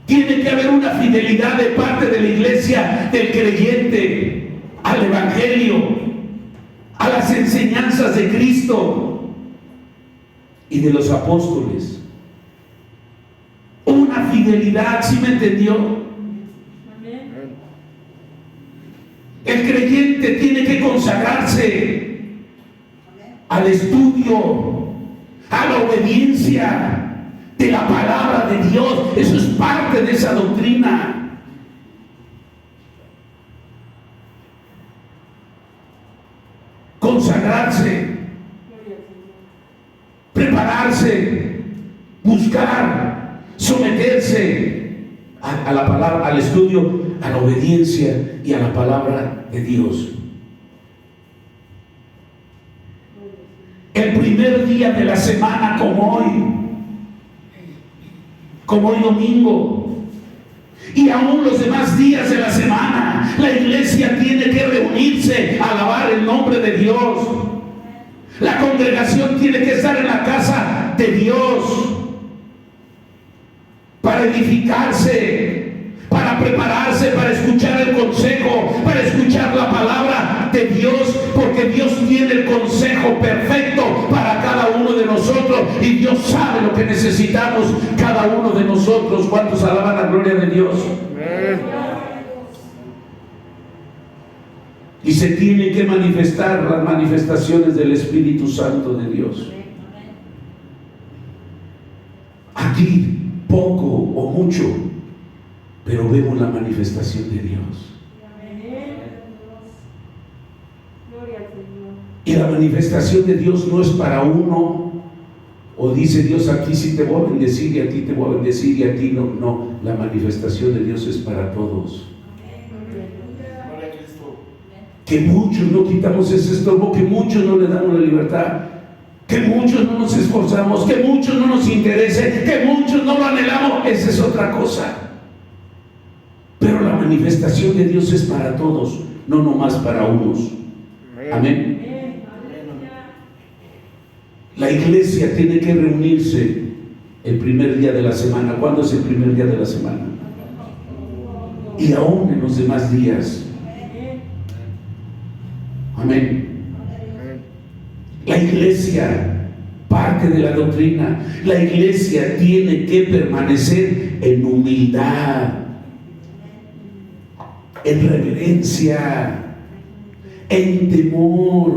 Tiene que haber una fidelidad de parte de la iglesia, del creyente, al evangelio, a las enseñanzas de Cristo y de los apóstoles. Una fidelidad, ¿sí me entendió? El creyente tiene que consagrarse al estudio, a la obediencia de la palabra de Dios. Eso es parte de esa doctrina. Consagrarse, prepararse, buscar, someterse a la palabra, al estudio, a la obediencia y a la palabra de Dios. El primer día de la semana, como hoy domingo, y aún los demás días de la semana, la iglesia tiene que reunirse a alabar el nombre de Dios. La congregación tiene que estar en la casa de Dios para edificarse, para prepararse, para escuchar el consejo, para escuchar la palabra de Dios, porque Dios tiene el consejo perfecto para cada uno de nosotros y Dios sabe lo que necesitamos cada uno de nosotros. ¿Cuántos alaban la gloria de Dios? Y se tienen que manifestar las manifestaciones del Espíritu Santo de Dios. Aquí, poco o mucho, pero vemos la manifestación de Dios. Y la manifestación de Dios no es para uno, o dice Dios, aquí sí te voy a bendecir y a ti te voy a bendecir y a ti no. No, la manifestación de Dios es para todos. Que muchos no quitamos ese estorbo, que muchos no le damos la libertad, que muchos no nos esforzamos, que muchos no nos interese, que muchos no lo anhelamos. Esa es otra cosa. Pero la manifestación de Dios es para todos, no nomás para unos. Amén. La iglesia tiene que reunirse el primer día de la semana. ¿Cuándo es el primer día de la semana? Y aún en los demás días. Amén. La iglesia, parte de la doctrina, la iglesia tiene que permanecer en humildad, en reverencia, en temor,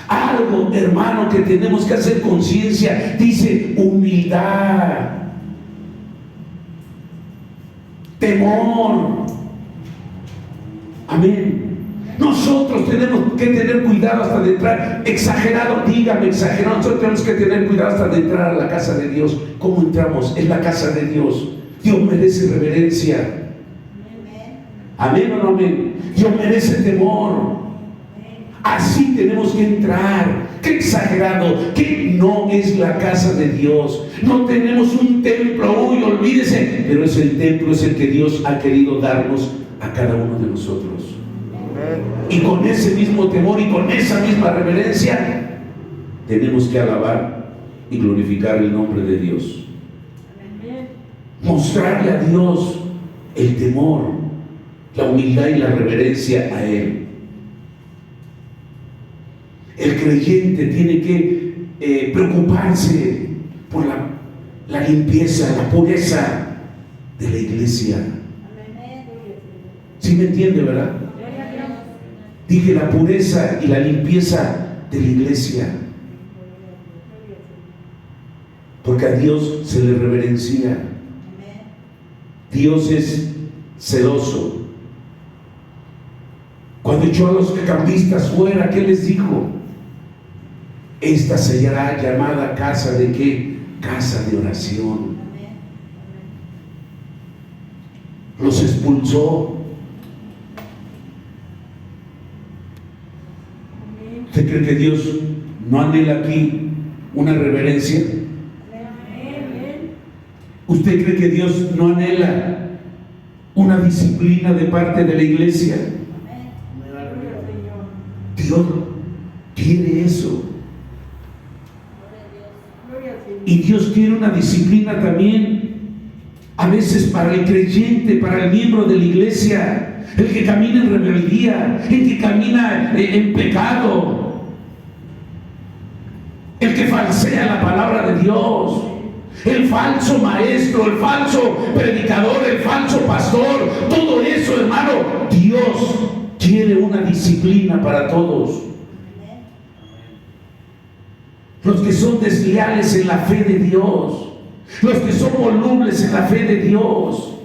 Algo, hermano, que tenemos que hacer conciencia. Dice humildad, temor. Amén. Nosotros tenemos que tener cuidado hasta de entrar. Exagerado, dígame, exagerado. Nosotros tenemos que tener cuidado hasta de entrar a la casa de Dios. ¿Cómo entramos? En la casa de Dios. Dios merece reverencia. Amén o no amén. Dios merece temor. Así tenemos que entrar. Qué exagerado, que no es la casa de Dios. No tenemos un templo, uy, olvídese. Pero es el templo, es el que Dios ha querido darnos a cada uno de nosotros. Y con ese mismo temor y con esa misma reverencia tenemos que alabar y glorificar el nombre de Dios. Mostrarle a Dios el temor, la humildad y la reverencia a Él. El creyente tiene que preocuparse por la limpieza, la pureza de la iglesia. ¿Sí me entiende, verdad? Dije la pureza y la limpieza de la iglesia. Porque a Dios se le reverencia. Dios es celoso. Cuando echó a los cambistas fuera, ¿qué les dijo? Esta será llamada casa de ¿qué? Casa de oración. Los expulsó. ¿Usted cree que Dios no anhela aquí una reverencia? ¿Usted cree que Dios no anhela una disciplina de parte de la iglesia? Dios quiere eso. Y Dios quiere una disciplina también, a veces para el creyente, para el miembro de la iglesia, el que camina en rebeldía, el que camina en pecado, el que falsea la palabra de Dios, el falso maestro, el falso predicador, el falso pastor, todo eso, hermano. Dios quiere una disciplina para todos. Los que son desleales en la fe de Dios, los que son volubles en la fe de Dios.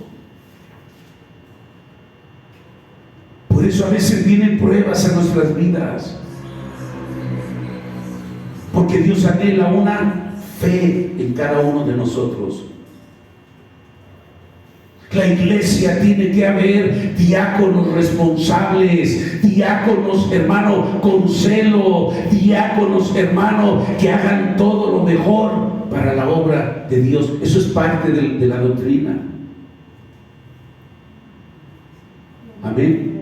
Por eso a veces vienen pruebas a nuestras vidas, porque Dios anhela una fe en cada uno de nosotros. La iglesia tiene que haber diáconos responsables, diáconos, hermano, con celo, diáconos, hermano, que hagan todo lo mejor para la obra de Dios. Eso es parte de la doctrina. Amén.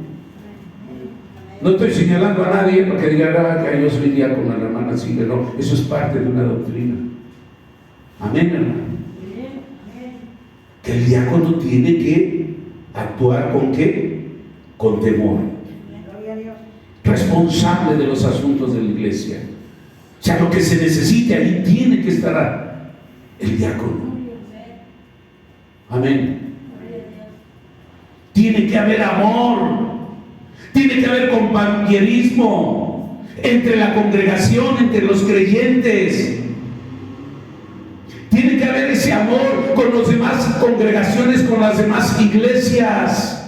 No estoy señalando a nadie porque diga que yo soy diácono, la hermana sigue. No, eso es parte de una doctrina. Amén, hermano. Que el diácono tiene que actuar ¿con qué? Con temor. Responsable de los asuntos de la iglesia. O sea, lo que se necesite, ahí tiene que estar el diácono. Amén. Tiene que haber amor. Tiene que haber compañerismo entre la congregación, entre los creyentes. Tiene que haber ese amor con las demás congregaciones, con las demás iglesias.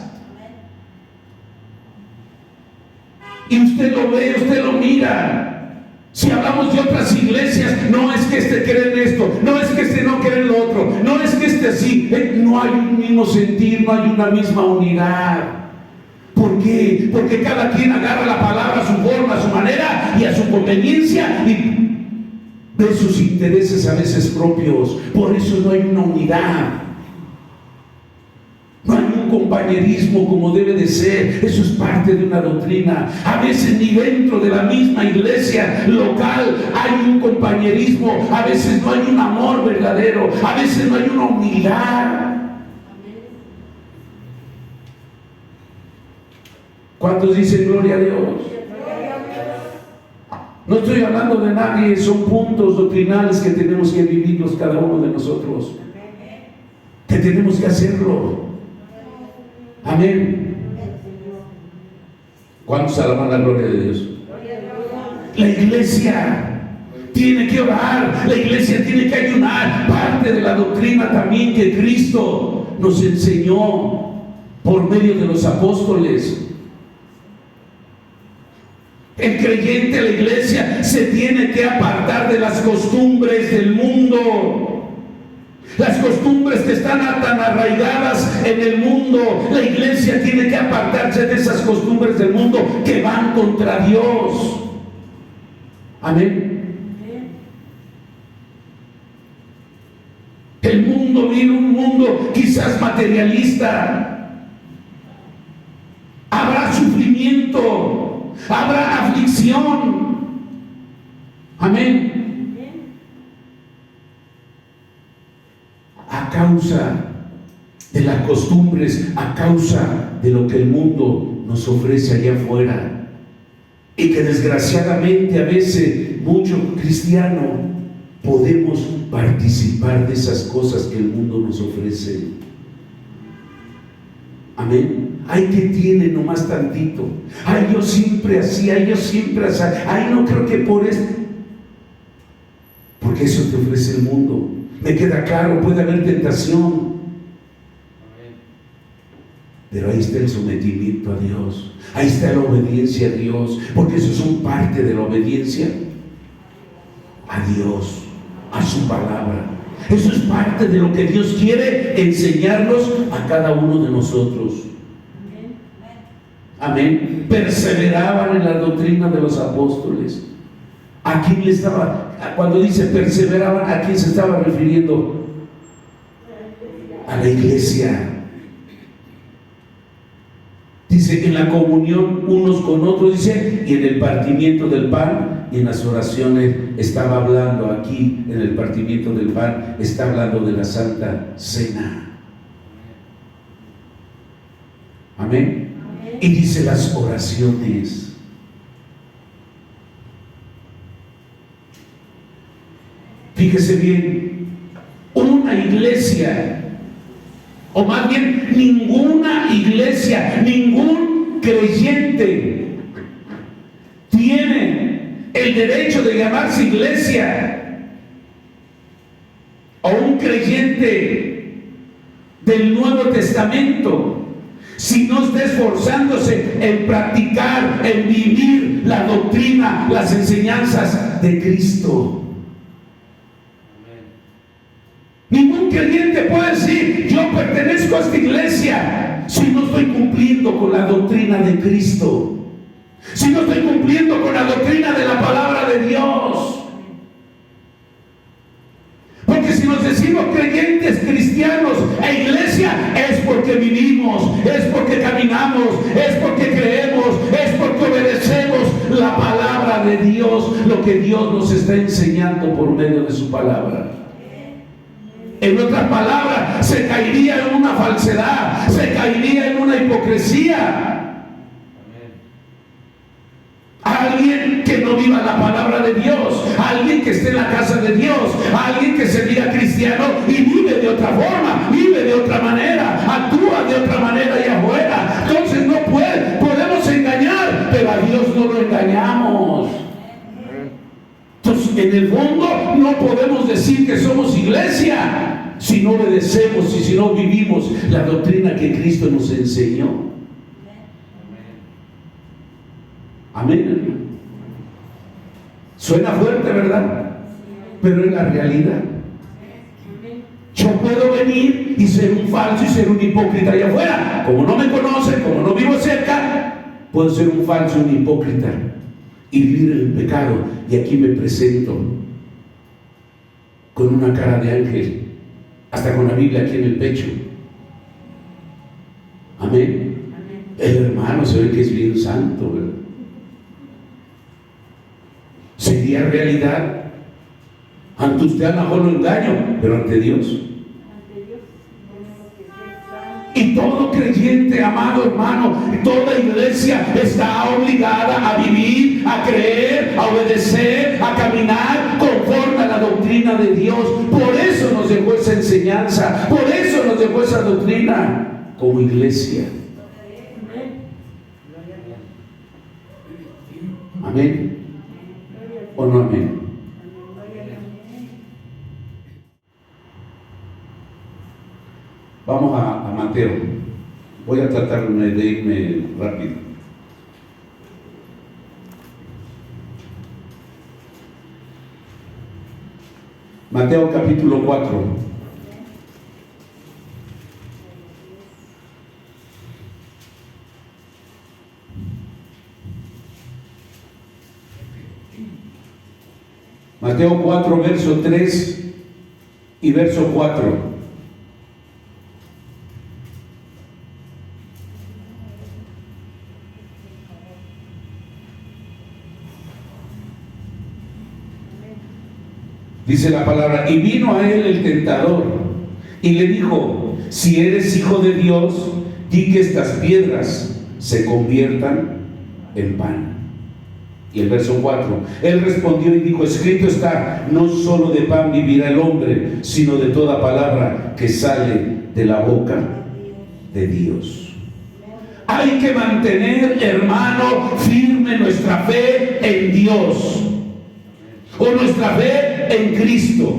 Y usted lo ve, usted lo mira. Si hablamos de otras iglesias, no es que este cree en esto, no es que este no cree en lo otro, no es que este sí, no hay un mismo sentir, no hay una misma unidad. ¿Por qué? Porque cada quien agarra la palabra a su forma, a su manera y a su conveniencia y de sus intereses a veces propios. Por eso no hay una unidad, no hay un compañerismo como debe de ser. Eso es parte de una doctrina. A veces ni dentro de la misma iglesia local hay un compañerismo, a veces no hay un amor verdadero, a veces no hay una humildad. ¿Cuántos dicen gloria a Dios? No estoy hablando de nadie, son puntos doctrinales que tenemos que vivirlos cada uno de nosotros, que tenemos que hacerlo. Amén. ¿Cuántos alaban la gloria de Dios? La iglesia tiene que orar, la iglesia tiene que ayunar. Parte de la doctrina también que Cristo nos enseñó por medio de los apóstoles. El creyente, la iglesia, se tiene que apartar de las costumbres del mundo. Las costumbres que están tan arraigadas en el mundo. La iglesia tiene que apartarse de esas costumbres del mundo que van contra Dios. Amén. El mundo viene, un mundo quizás materialista. Habrá sufrimiento, habrá aflicción. Amén. A causa de las costumbres, a causa de lo que el mundo nos ofrece allá afuera, y que desgraciadamente a veces muchos cristianos podemos participar de esas cosas que el mundo nos ofrece. Amén. Ay, que tiene nomás tantito. Ay, yo siempre así, ay, yo siempre así. Ay, no creo que por eso. Porque eso te ofrece el mundo. Me queda claro, puede haber tentación. Pero ahí está el sometimiento a Dios. Ahí está la obediencia a Dios. Porque eso son parte de la obediencia a Dios, a su palabra. Eso es parte de lo que Dios quiere enseñarnos a cada uno de nosotros. Amén. Perseveraban en la doctrina de los apóstoles. ¿A quién le estaba? Cuando dice perseveraban, ¿a quién se estaba refiriendo? A la iglesia. Dice, en la comunión unos con otros, dice, y en el partimiento del pan y en las oraciones. Estaba hablando aquí, en el partimiento del pan, está hablando de la Santa Cena. Amén. Y dice las oraciones. Fíjese bien, una iglesia, o más bien ninguna iglesia, ningún creyente tiene el derecho de llamarse iglesia, o un creyente del Nuevo Testamento, si no está esforzándose en practicar, en vivir la doctrina, las enseñanzas de Cristo. Ningún creyente puede decir, yo pertenezco a esta iglesia, si no estoy cumpliendo con la doctrina de Cristo, si no estoy cumpliendo con la doctrina de la palabra de Dios. Porque si nos decimos creyentes, cristianos e iglesia, es porque vivimos, es porque caminamos, es porque creemos, es porque obedecemos la palabra de Dios, lo que Dios nos está enseñando por medio de su palabra. En otras palabras, se caería en una falsedad, se caería en una hipocresía. Alguien que no viva la palabra de Dios, alguien que esté en la casa de Dios, alguien que se diga cristiano y vive de otra forma, vive de otra manera, actúa de otra manera allá afuera. Entonces no podemos engañar, pero a Dios no lo engañamos. Entonces, en el fondo, no podemos decir que somos iglesia si no obedecemos y si no vivimos la doctrina que Cristo nos enseñó. Amén, hermano. Suena fuerte, ¿verdad? Pero es la realidad. Yo puedo venir y ser un falso y ser un hipócrita allá afuera. Como no me conocen, como no vivo cerca, puedo ser un falso y un hipócrita y vivir en el pecado. Y aquí me presento con una cara de ángel, hasta con la Biblia aquí en el pecho. Amén. El hermano se ve que es bien santo, ¿verdad? Sería realidad. Ante usted a lo mejor lo engaño, pero ante Dios. Y todo creyente, amado hermano, toda iglesia está obligada a vivir, a creer, a obedecer, a caminar conforme a la doctrina de Dios. Por eso nos dejó esa enseñanza, por eso nos dejó esa doctrina como iglesia. Amén. Vamos a Mateo. Voy a tratar de irme rápido. Mateo capítulo 4. Mateo 4, verso 3 y verso 4. Dice la palabra: y vino a él el tentador y le dijo: si eres hijo de Dios, di que estas piedras se conviertan en pan. Y el verso 4, él respondió y dijo: escrito está, no solo de pan vivirá el hombre, sino de toda palabra que sale de la boca de Dios. Hay que mantener, hermano, firme nuestra fe en Dios, o nuestra fe en Cristo.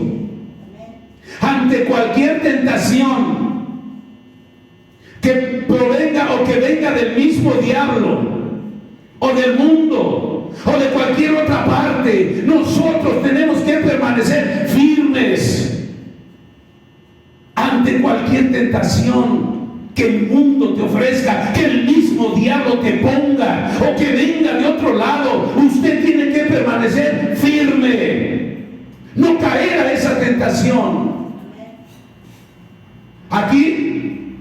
Ante cualquier tentación que provenga o que venga del mismo diablo o del mundo o de cualquier otra parte, nosotros tenemos que permanecer firmes ante cualquier tentación que el mundo te ofrezca, que el mismo diablo te ponga o que venga de otro lado. Usted tiene que permanecer firme, no caer a esa tentación. Aquí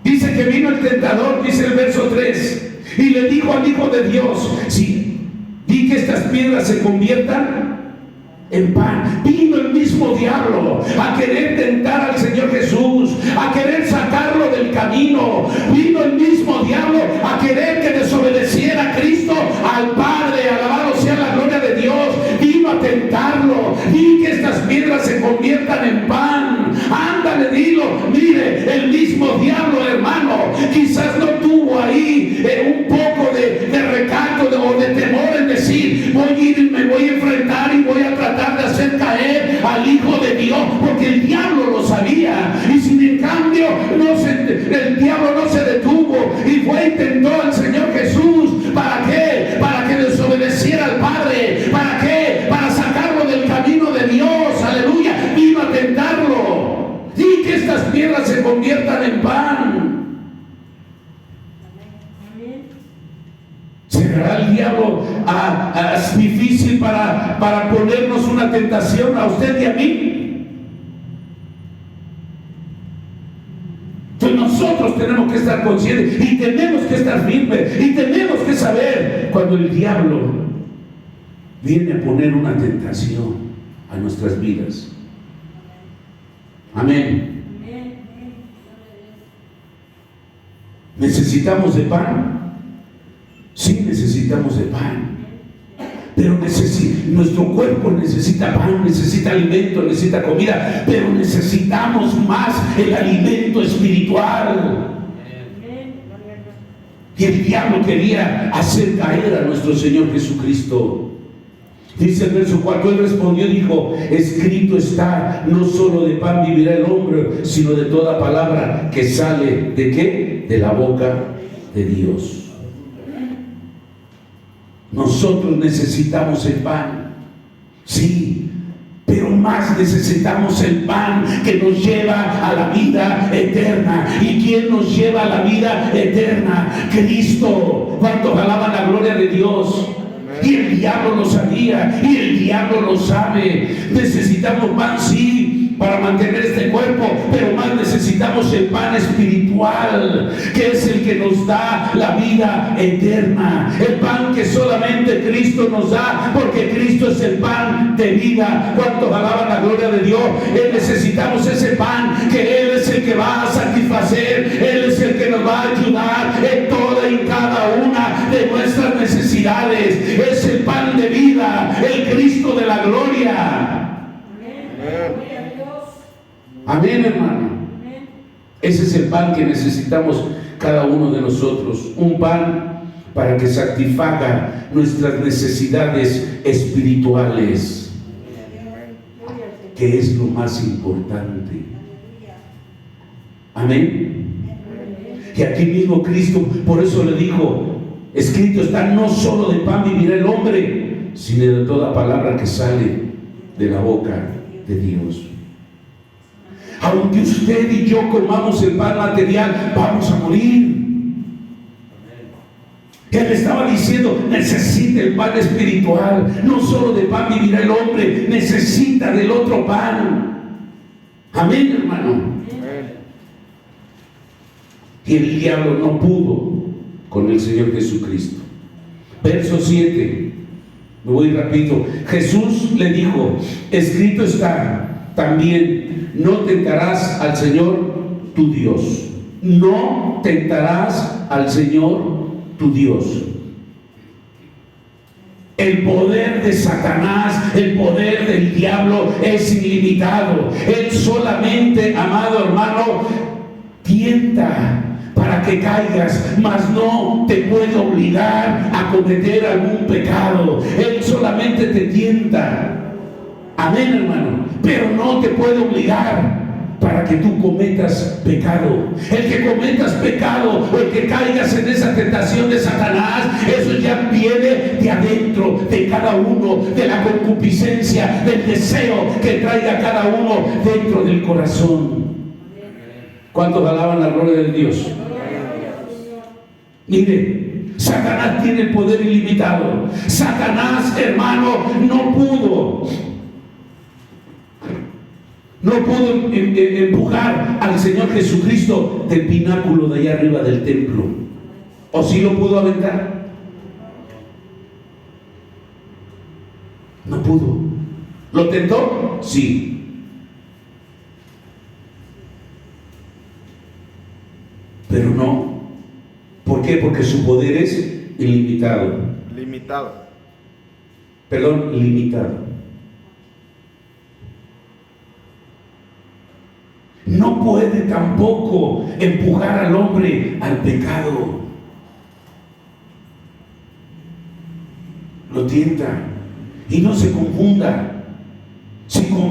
dice que vino el tentador, dice el verso 3, y le dijo al Hijo de Dios: si di que estas piedras se conviertan en pan. Vino el mismo diablo a querer tentar al Señor Jesús, a querer sacarlo del camino. Vino el mismo diablo a querer que desobedeciera a Cristo, al Padre. Alabado sea la gloria de Dios. Vino a tentarlo. Di que estas piedras se conviertan en pan. Ándale, dilo. Mire, el mismo diablo, hermano, quizás no tuvo ahí un poco de recato o de temor en decir: voy a ir, me voy a enfrentar y voy a tratar de hacer caer al Hijo de Dios, porque el diablo lo sabía. Y sin en cambio el diablo no se detuvo y fue y tentó al Señor Jesús. ¿Para qué? Para que desobedeciera al Padre. ¿Para qué? Para sacarlo del camino de Dios. Aleluya. Vino a tentarlo. Y que estas piedras se conviertan en pan. ¿Será el diablo difícil para ponernos una tentación a usted y a mí? Entonces nosotros tenemos que estar conscientes y tenemos que estar firmes y tenemos que saber cuando el diablo viene a poner una tentación a nuestras vidas. Amén. ¿Necesitamos de pan? Sí, necesitamos de pan, pero nuestro cuerpo necesita pan, necesita alimento, necesita comida, pero necesitamos más el alimento espiritual. Y el diablo quería hacer caer a nuestro Señor Jesucristo. Dice el verso 4, él respondió y dijo: escrito está, no solo de pan vivirá el hombre, sino de toda palabra que sale ¿de qué? De la boca de Dios. Nosotros necesitamos el pan, sí, pero más necesitamos el pan que nos lleva a la vida eterna. ¿Y quién nos lleva a la vida eterna? Cristo. ¿Cuántos alaban la gloria de Dios? Y el diablo lo sabía, y el diablo lo sabe. Necesitamos pan, sí, para mantener este cuerpo, pero más necesitamos el pan espiritual, que es el que nos da la vida eterna. El pan que solamente Cristo nos da, porque Cristo es el pan de vida. ¿Cuántos alaban la gloria de Dios? Necesitamos ese pan, que Él es el que va a satisfacer, Él es el que nos va a ayudar en toda y cada una de nuestras necesidades. Es el pan de vida, el Cristo de la gloria. Amén, hermano. Ese es el pan que necesitamos cada uno de nosotros. Un pan para que satisfaga nuestras necesidades espirituales, que es lo más importante. Amén. Y aquí mismo Cristo, por eso le dijo, escrito está, no solo de pan vivirá el hombre, sino de toda palabra que sale de la boca de Dios. Aunque usted y yo comamos el pan material, vamos a morir. Él estaba diciendo, necesita el pan espiritual. No solo de pan vivirá el hombre, necesita del otro pan. Amén, hermano. Amén. Y el diablo no pudo con el Señor Jesucristo. Verso 7. Me voy rápido. Jesús le dijo, escrito está también, no tentarás al Señor tu Dios. No tentarás al Señor tu Dios. El poder de Satanás, el poder del diablo es ilimitado. Él solamente, amado hermano, tienta para que caigas, mas no te puede obligar a cometer algún pecado. Él solamente te tienta. Amén, hermano. Pero no te puede obligar para que tú cometas pecado. El que cometas pecado o el que caigas en esa tentación de Satanás, eso ya viene de adentro de cada uno, de la concupiscencia, del deseo que traiga cada uno dentro del corazón. ¿Cuántos alaban la gloria de Dios? Mire, Satanás tiene el poder ilimitado. Satanás, hermano, no pudo empujar al Señor Jesucristo del pináculo de allá arriba del templo. ¿O sí lo pudo aventar? No pudo. ¿Lo tentó? Sí. Pero no. ¿Por qué? Porque su poder es ilimitado. Limitado. No puede tampoco empujar al hombre al pecado. Lo tienta. Y no se confunda.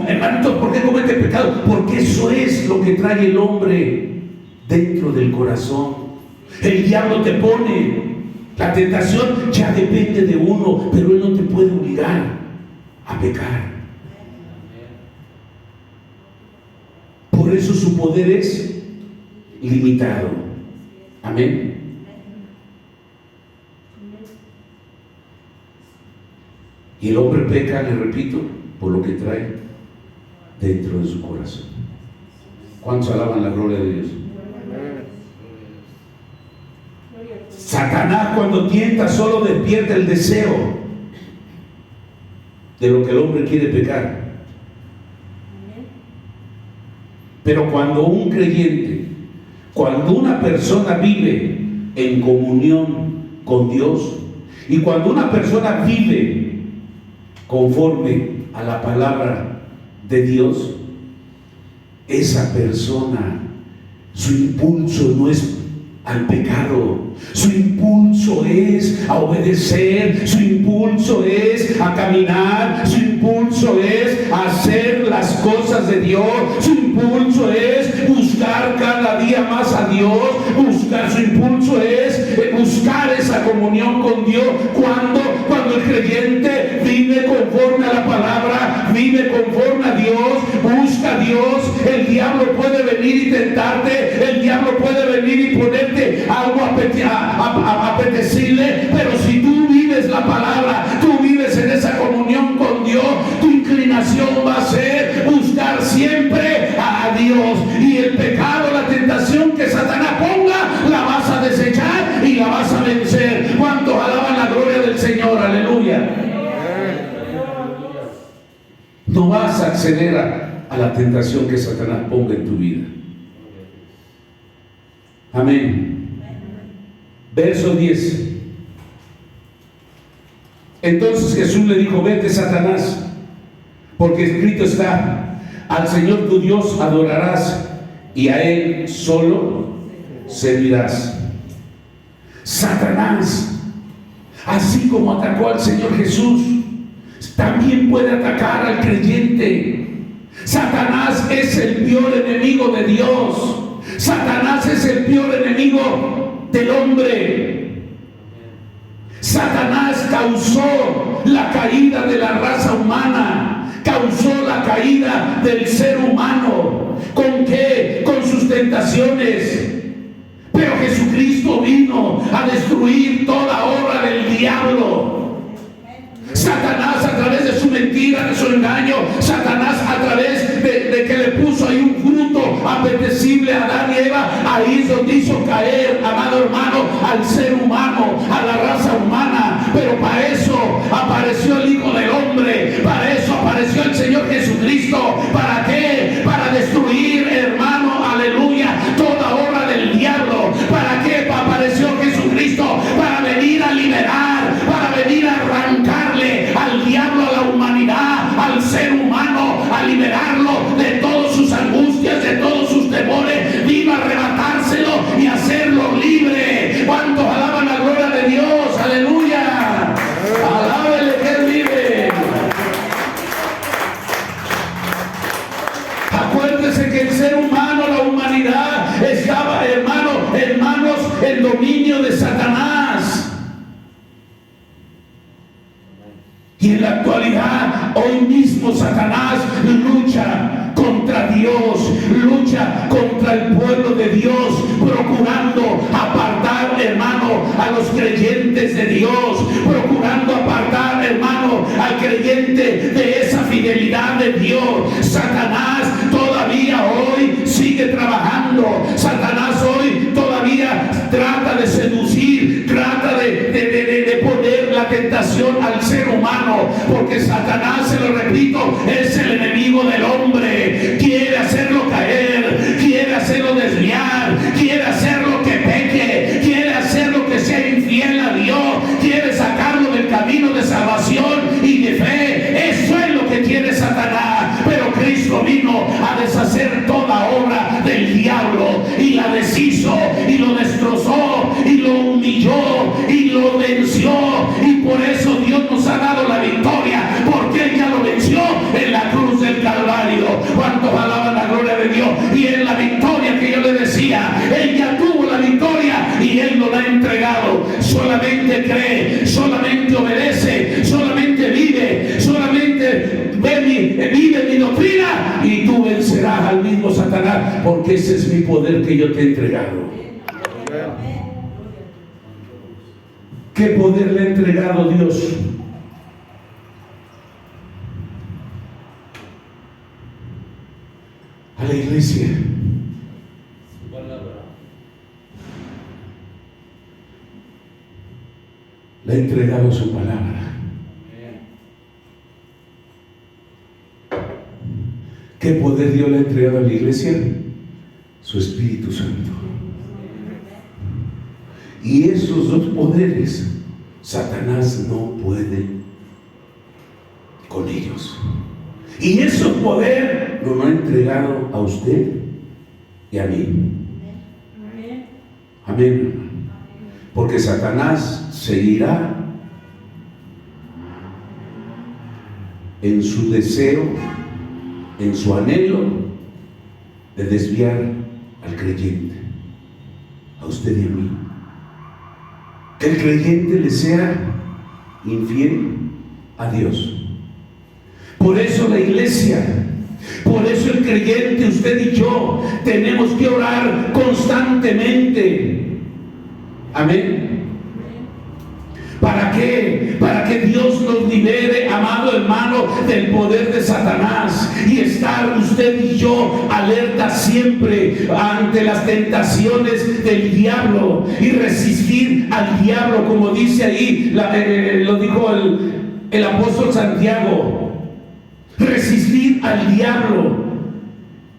Hermanito, ¿por qué comete pecado? Porque eso es lo que trae el hombre dentro del corazón. El diablo te pone. La tentación ya depende de uno, pero él no te puede obligar a pecar. Por eso su poder es limitado. Amén. Y el hombre peca, le repito, por lo que trae dentro de su corazón. ¿Cuántos alaban la gloria de Dios? Satanás, cuando tienta, solo despierta el deseo de lo que el hombre quiere pecar. Pero cuando un creyente, cuando una persona vive en comunión con Dios, y cuando una persona vive conforme a la palabra de Dios, esa persona, su impulso no es al pecado, su impulso es a obedecer, su impulso es a caminar, su impulso es a hacer las cosas de Dios, su impulso es buscar cada día más a Dios, su impulso es buscar esa comunión con Dios. Cuando el creyente vive conforme a la palabra, vive conforme a Dios, busca a Dios, el diablo puede venir y tentarte, el diablo puede venir y ponerte algo apetecible, pero si tú vives la palabra, tú vives en esa comunión con Dios, tu inclinación va a ser buscar siempre a Dios, y el pecado, la tentación que Satanás ponga, la vas a desechar y la vas a vencer. ¿Cuántos alaban la gloria del Señor? Aleluya. No vas a acceder a la tentación que Satanás ponga en tu vida. Amén. Verso 10. Entonces Jesús le dijo: vete, Satanás, porque escrito está: al Señor tu Dios adorarás y a Él solo servirás. Satanás, así como atacó al Señor Jesús, también puede atacar al creyente. Satanás es el peor enemigo de Dios. Satanás es el peor enemigo del hombre. Satanás causó la caída de la raza humana, causó la caída del ser humano. ¿Con qué? Con sus tentaciones. Pero Jesucristo vino a destruir toda obra del diablo. Satanás, a través de su mentira, de su engaño, Satanás, a través de que le puso ahí un fruto apetecible a Adán y Eva, ahí es donde hizo caer, amado hermano, al ser humano, a la raza humana. Pero para eso apareció el Hijo del Hombre, para eso apareció el Señor Jesucristo. ¿Para qué? Para destruir, hermano, aleluya, toda obra del diablo. ¿Para qué apareció Jesucristo? Para venir a liberar, para venir a arrancarle al diablo, a la humanidad, al ser humano, a liberarlo de todas sus angustias, de todos sus temores. Vino a arrebatárselo y hacerlo libre. ¿Cuántos alaban la gloria de Dios? Aleluya. Alábele que Él vive. Acuérdese que el ser humano, la humanidad, estaba, hermanos, en dominio de Satanás. Y en la actualidad, hoy mismo Satanás lucha contra Dios, lucha contra el pueblo de Dios, procurando apartar, hermano, a los creyentes de Dios, procurando apartar, hermano, al creyente de esa fidelidad de Dios. Satanás todavía hoy sigue trabajando. Satanás hoy todavía trata de seducir, trata de poner la tentación al ser humano, porque Satanás, se lo repito, es el enemigo del hombre. Quiere hacerlo caer, quiere hacerlo desviar, quiere hacerlo que peque, quiere hacerlo que sea infiel a Dios, quiere sacarlo del camino de salvación y de fe. Eso es lo que quiere Satanás. Pero Cristo vino a deshacer toda obra del diablo y la deshizo y lo destrozó y lo humilló y lo venció. Y por eso Dios nos ha dado la victoria, porque Él ya lo venció en la cruz del Calvario. ¿Cuántos alaban la gloria de Dios? Y en la victoria que yo le decía, Él ya tuvo la victoria y Él nos la ha entregado. Solamente cree, solamente obedece, solamente vive, solamente vive mi doctrina y tú vencerás al mismo Satanás, porque ese es mi poder que yo te he entregado. ¿Qué poder le ha entregado Dios? A la iglesia. Su palabra. Le ha entregado su palabra. ¿Qué poder Dios le ha entregado a la iglesia? Su Espíritu Santo. Y esos dos poderes, Satanás no puede con ellos. Y esos poderes nos lo ha entregado a usted y a mí. Amén. Porque Satanás seguirá en su deseo, en su anhelo de desviar al creyente, a usted y a mí. Que el creyente le sea infiel a Dios. Por eso la iglesia, por eso el creyente, usted y yo, tenemos que orar constantemente. Amén. ¿Para qué? Para que Dios nos libere, amado hermano, del poder de Satanás, y estar usted y yo alerta siempre ante las tentaciones del diablo y resistir al diablo, como dice ahí, lo dijo el apóstol Santiago. Resistir al diablo,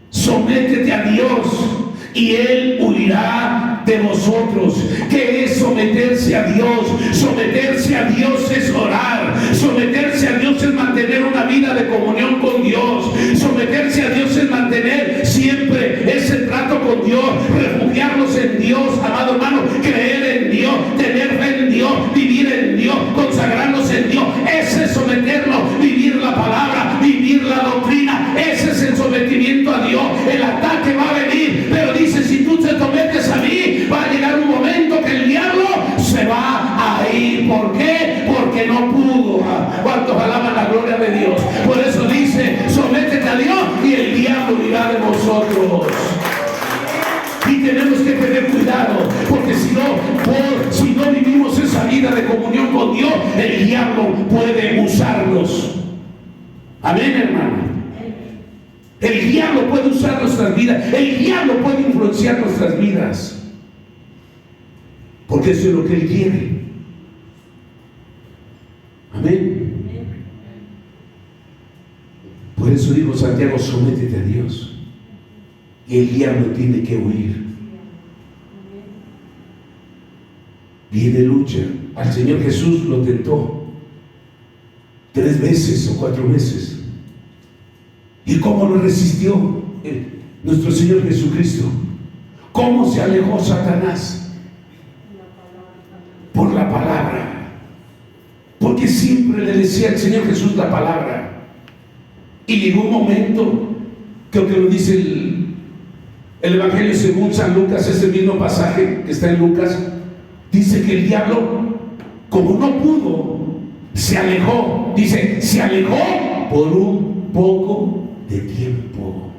sométete a Dios y Él huirá de vosotros. ¿Qué es someterse a Dios? Someterse a Dios es orar. Someterse a Dios es mantener una vida de comunión con Dios. Someterse a Dios es mantener siempre ese trato con Dios, refugiarnos en Dios, amado hermano, creer en Dios, tener fe en Dios, vivir en Dios, consagrarnos en Dios. Ese es someternos, vivir la palabra, vivir la doctrina. Ese es el sometimiento a Dios. El ataque va a venir, pero dice, si tú Amén, hermano. El diablo puede usar nuestras vidas, el diablo puede influenciar nuestras vidas, porque eso es lo que él quiere. Amén. Por eso dijo Santiago: sométete a Dios, y el diablo tiene que huir. Viene lucha. Al Señor Jesús lo tentó 3 veces o 4 veces. ¿Y cómo lo resistió nuestro Señor Jesucristo? ¿Cómo se alejó Satanás? Por la palabra. Porque siempre le decía al Señor Jesús la palabra. Y llegó un momento, creo que lo dice el Evangelio según San Lucas, ese mismo pasaje que está en Lucas, dice que el diablo, como no pudo, se alejó. Dice, se alejó por un poco de tiempo.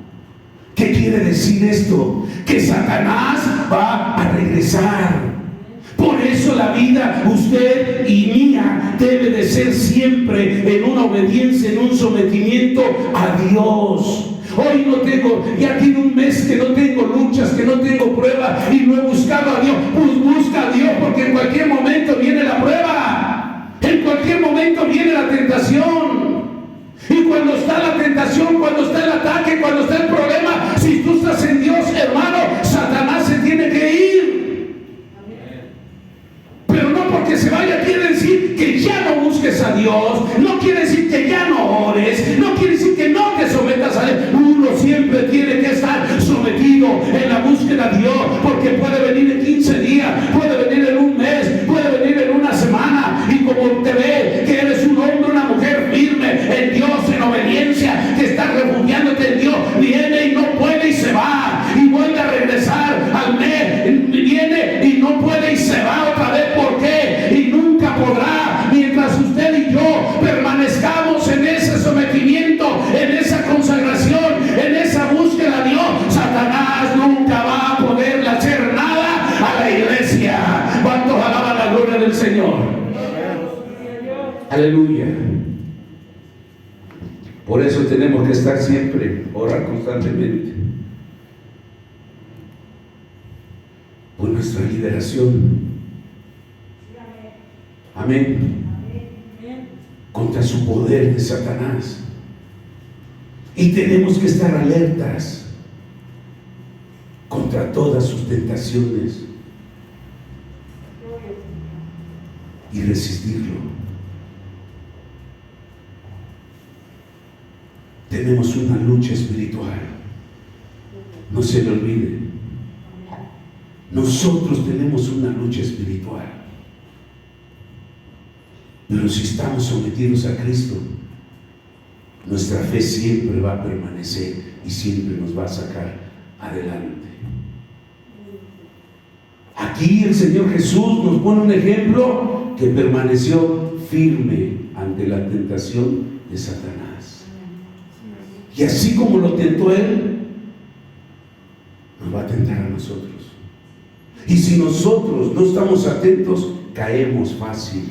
¿Qué quiere decir esto? Que Satanás va a regresar. Por eso la vida, usted y mía, debe de ser siempre en una obediencia, en un sometimiento a Dios. Hoy no tengo, ya tiene un mes que no tengo luchas, que no tengo pruebas y no he buscado a Dios. Pues busca a Dios, porque en cualquier momento viene la prueba, en cualquier momento viene la tentación. Y cuando está la tentación, cuando está el ataque, cuando está el problema, si tú estás en Dios, hermano, Satanás se tiene que ir. Pero no porque se vaya quiere decir que ya no busques a Dios, no quiere decir que ya no ores, no quiere decir que no te sometas a Él. Uno siempre tiene que estar sometido en la búsqueda de Dios, porque puede venir en 15 días, puede venir en un mes, puede venir en una semana, y como te ve que eres un hombre, una mujer firme en Dios, en obediencia, que estás refugiándote en Dios, viene y no puede y se va, y vuelve a regresar al mes, viene y no puede y se va otra vez. ¿Por qué? Y nunca podrá, mientras usted y yo permanezcamos en ese sometimiento, en esa consagración, en esa búsqueda de Dios, Satanás nunca va a poder hacer nada a la iglesia. ¿Cuántos alaban la gloria del Señor? Aleluya. Por eso tenemos que estar siempre, orar constantemente por nuestra liberación. Amén. Contra su poder de Satanás. Y tenemos que estar alertas contra todas sus tentaciones y resistirlo. Tenemos una lucha espiritual. No se le olvide. Nosotros tenemos una lucha espiritual. Pero si estamos sometidos a Cristo, nuestra fe siempre va a permanecer y siempre nos va a sacar adelante. Aquí el Señor Jesús nos pone un ejemplo que permaneció firme ante la tentación de Satanás. Y así como lo tentó Él, nos va a tentar a nosotros. Y si nosotros no estamos atentos, caemos fácil.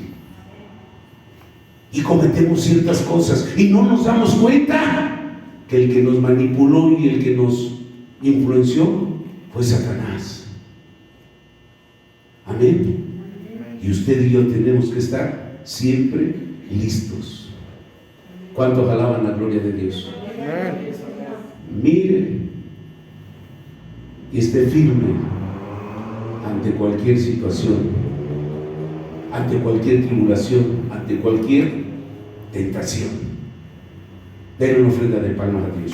Y cometemos ciertas cosas y no nos damos cuenta que el que nos manipuló y el que nos influenció fue Satanás. Amén. Y usted y yo tenemos que estar siempre listos. ¿Cuántos alaban la gloria de Dios? Mire y esté firme ante cualquier situación, ante cualquier tribulación, ante cualquier tentación. Den una ofrenda de palmas a Dios.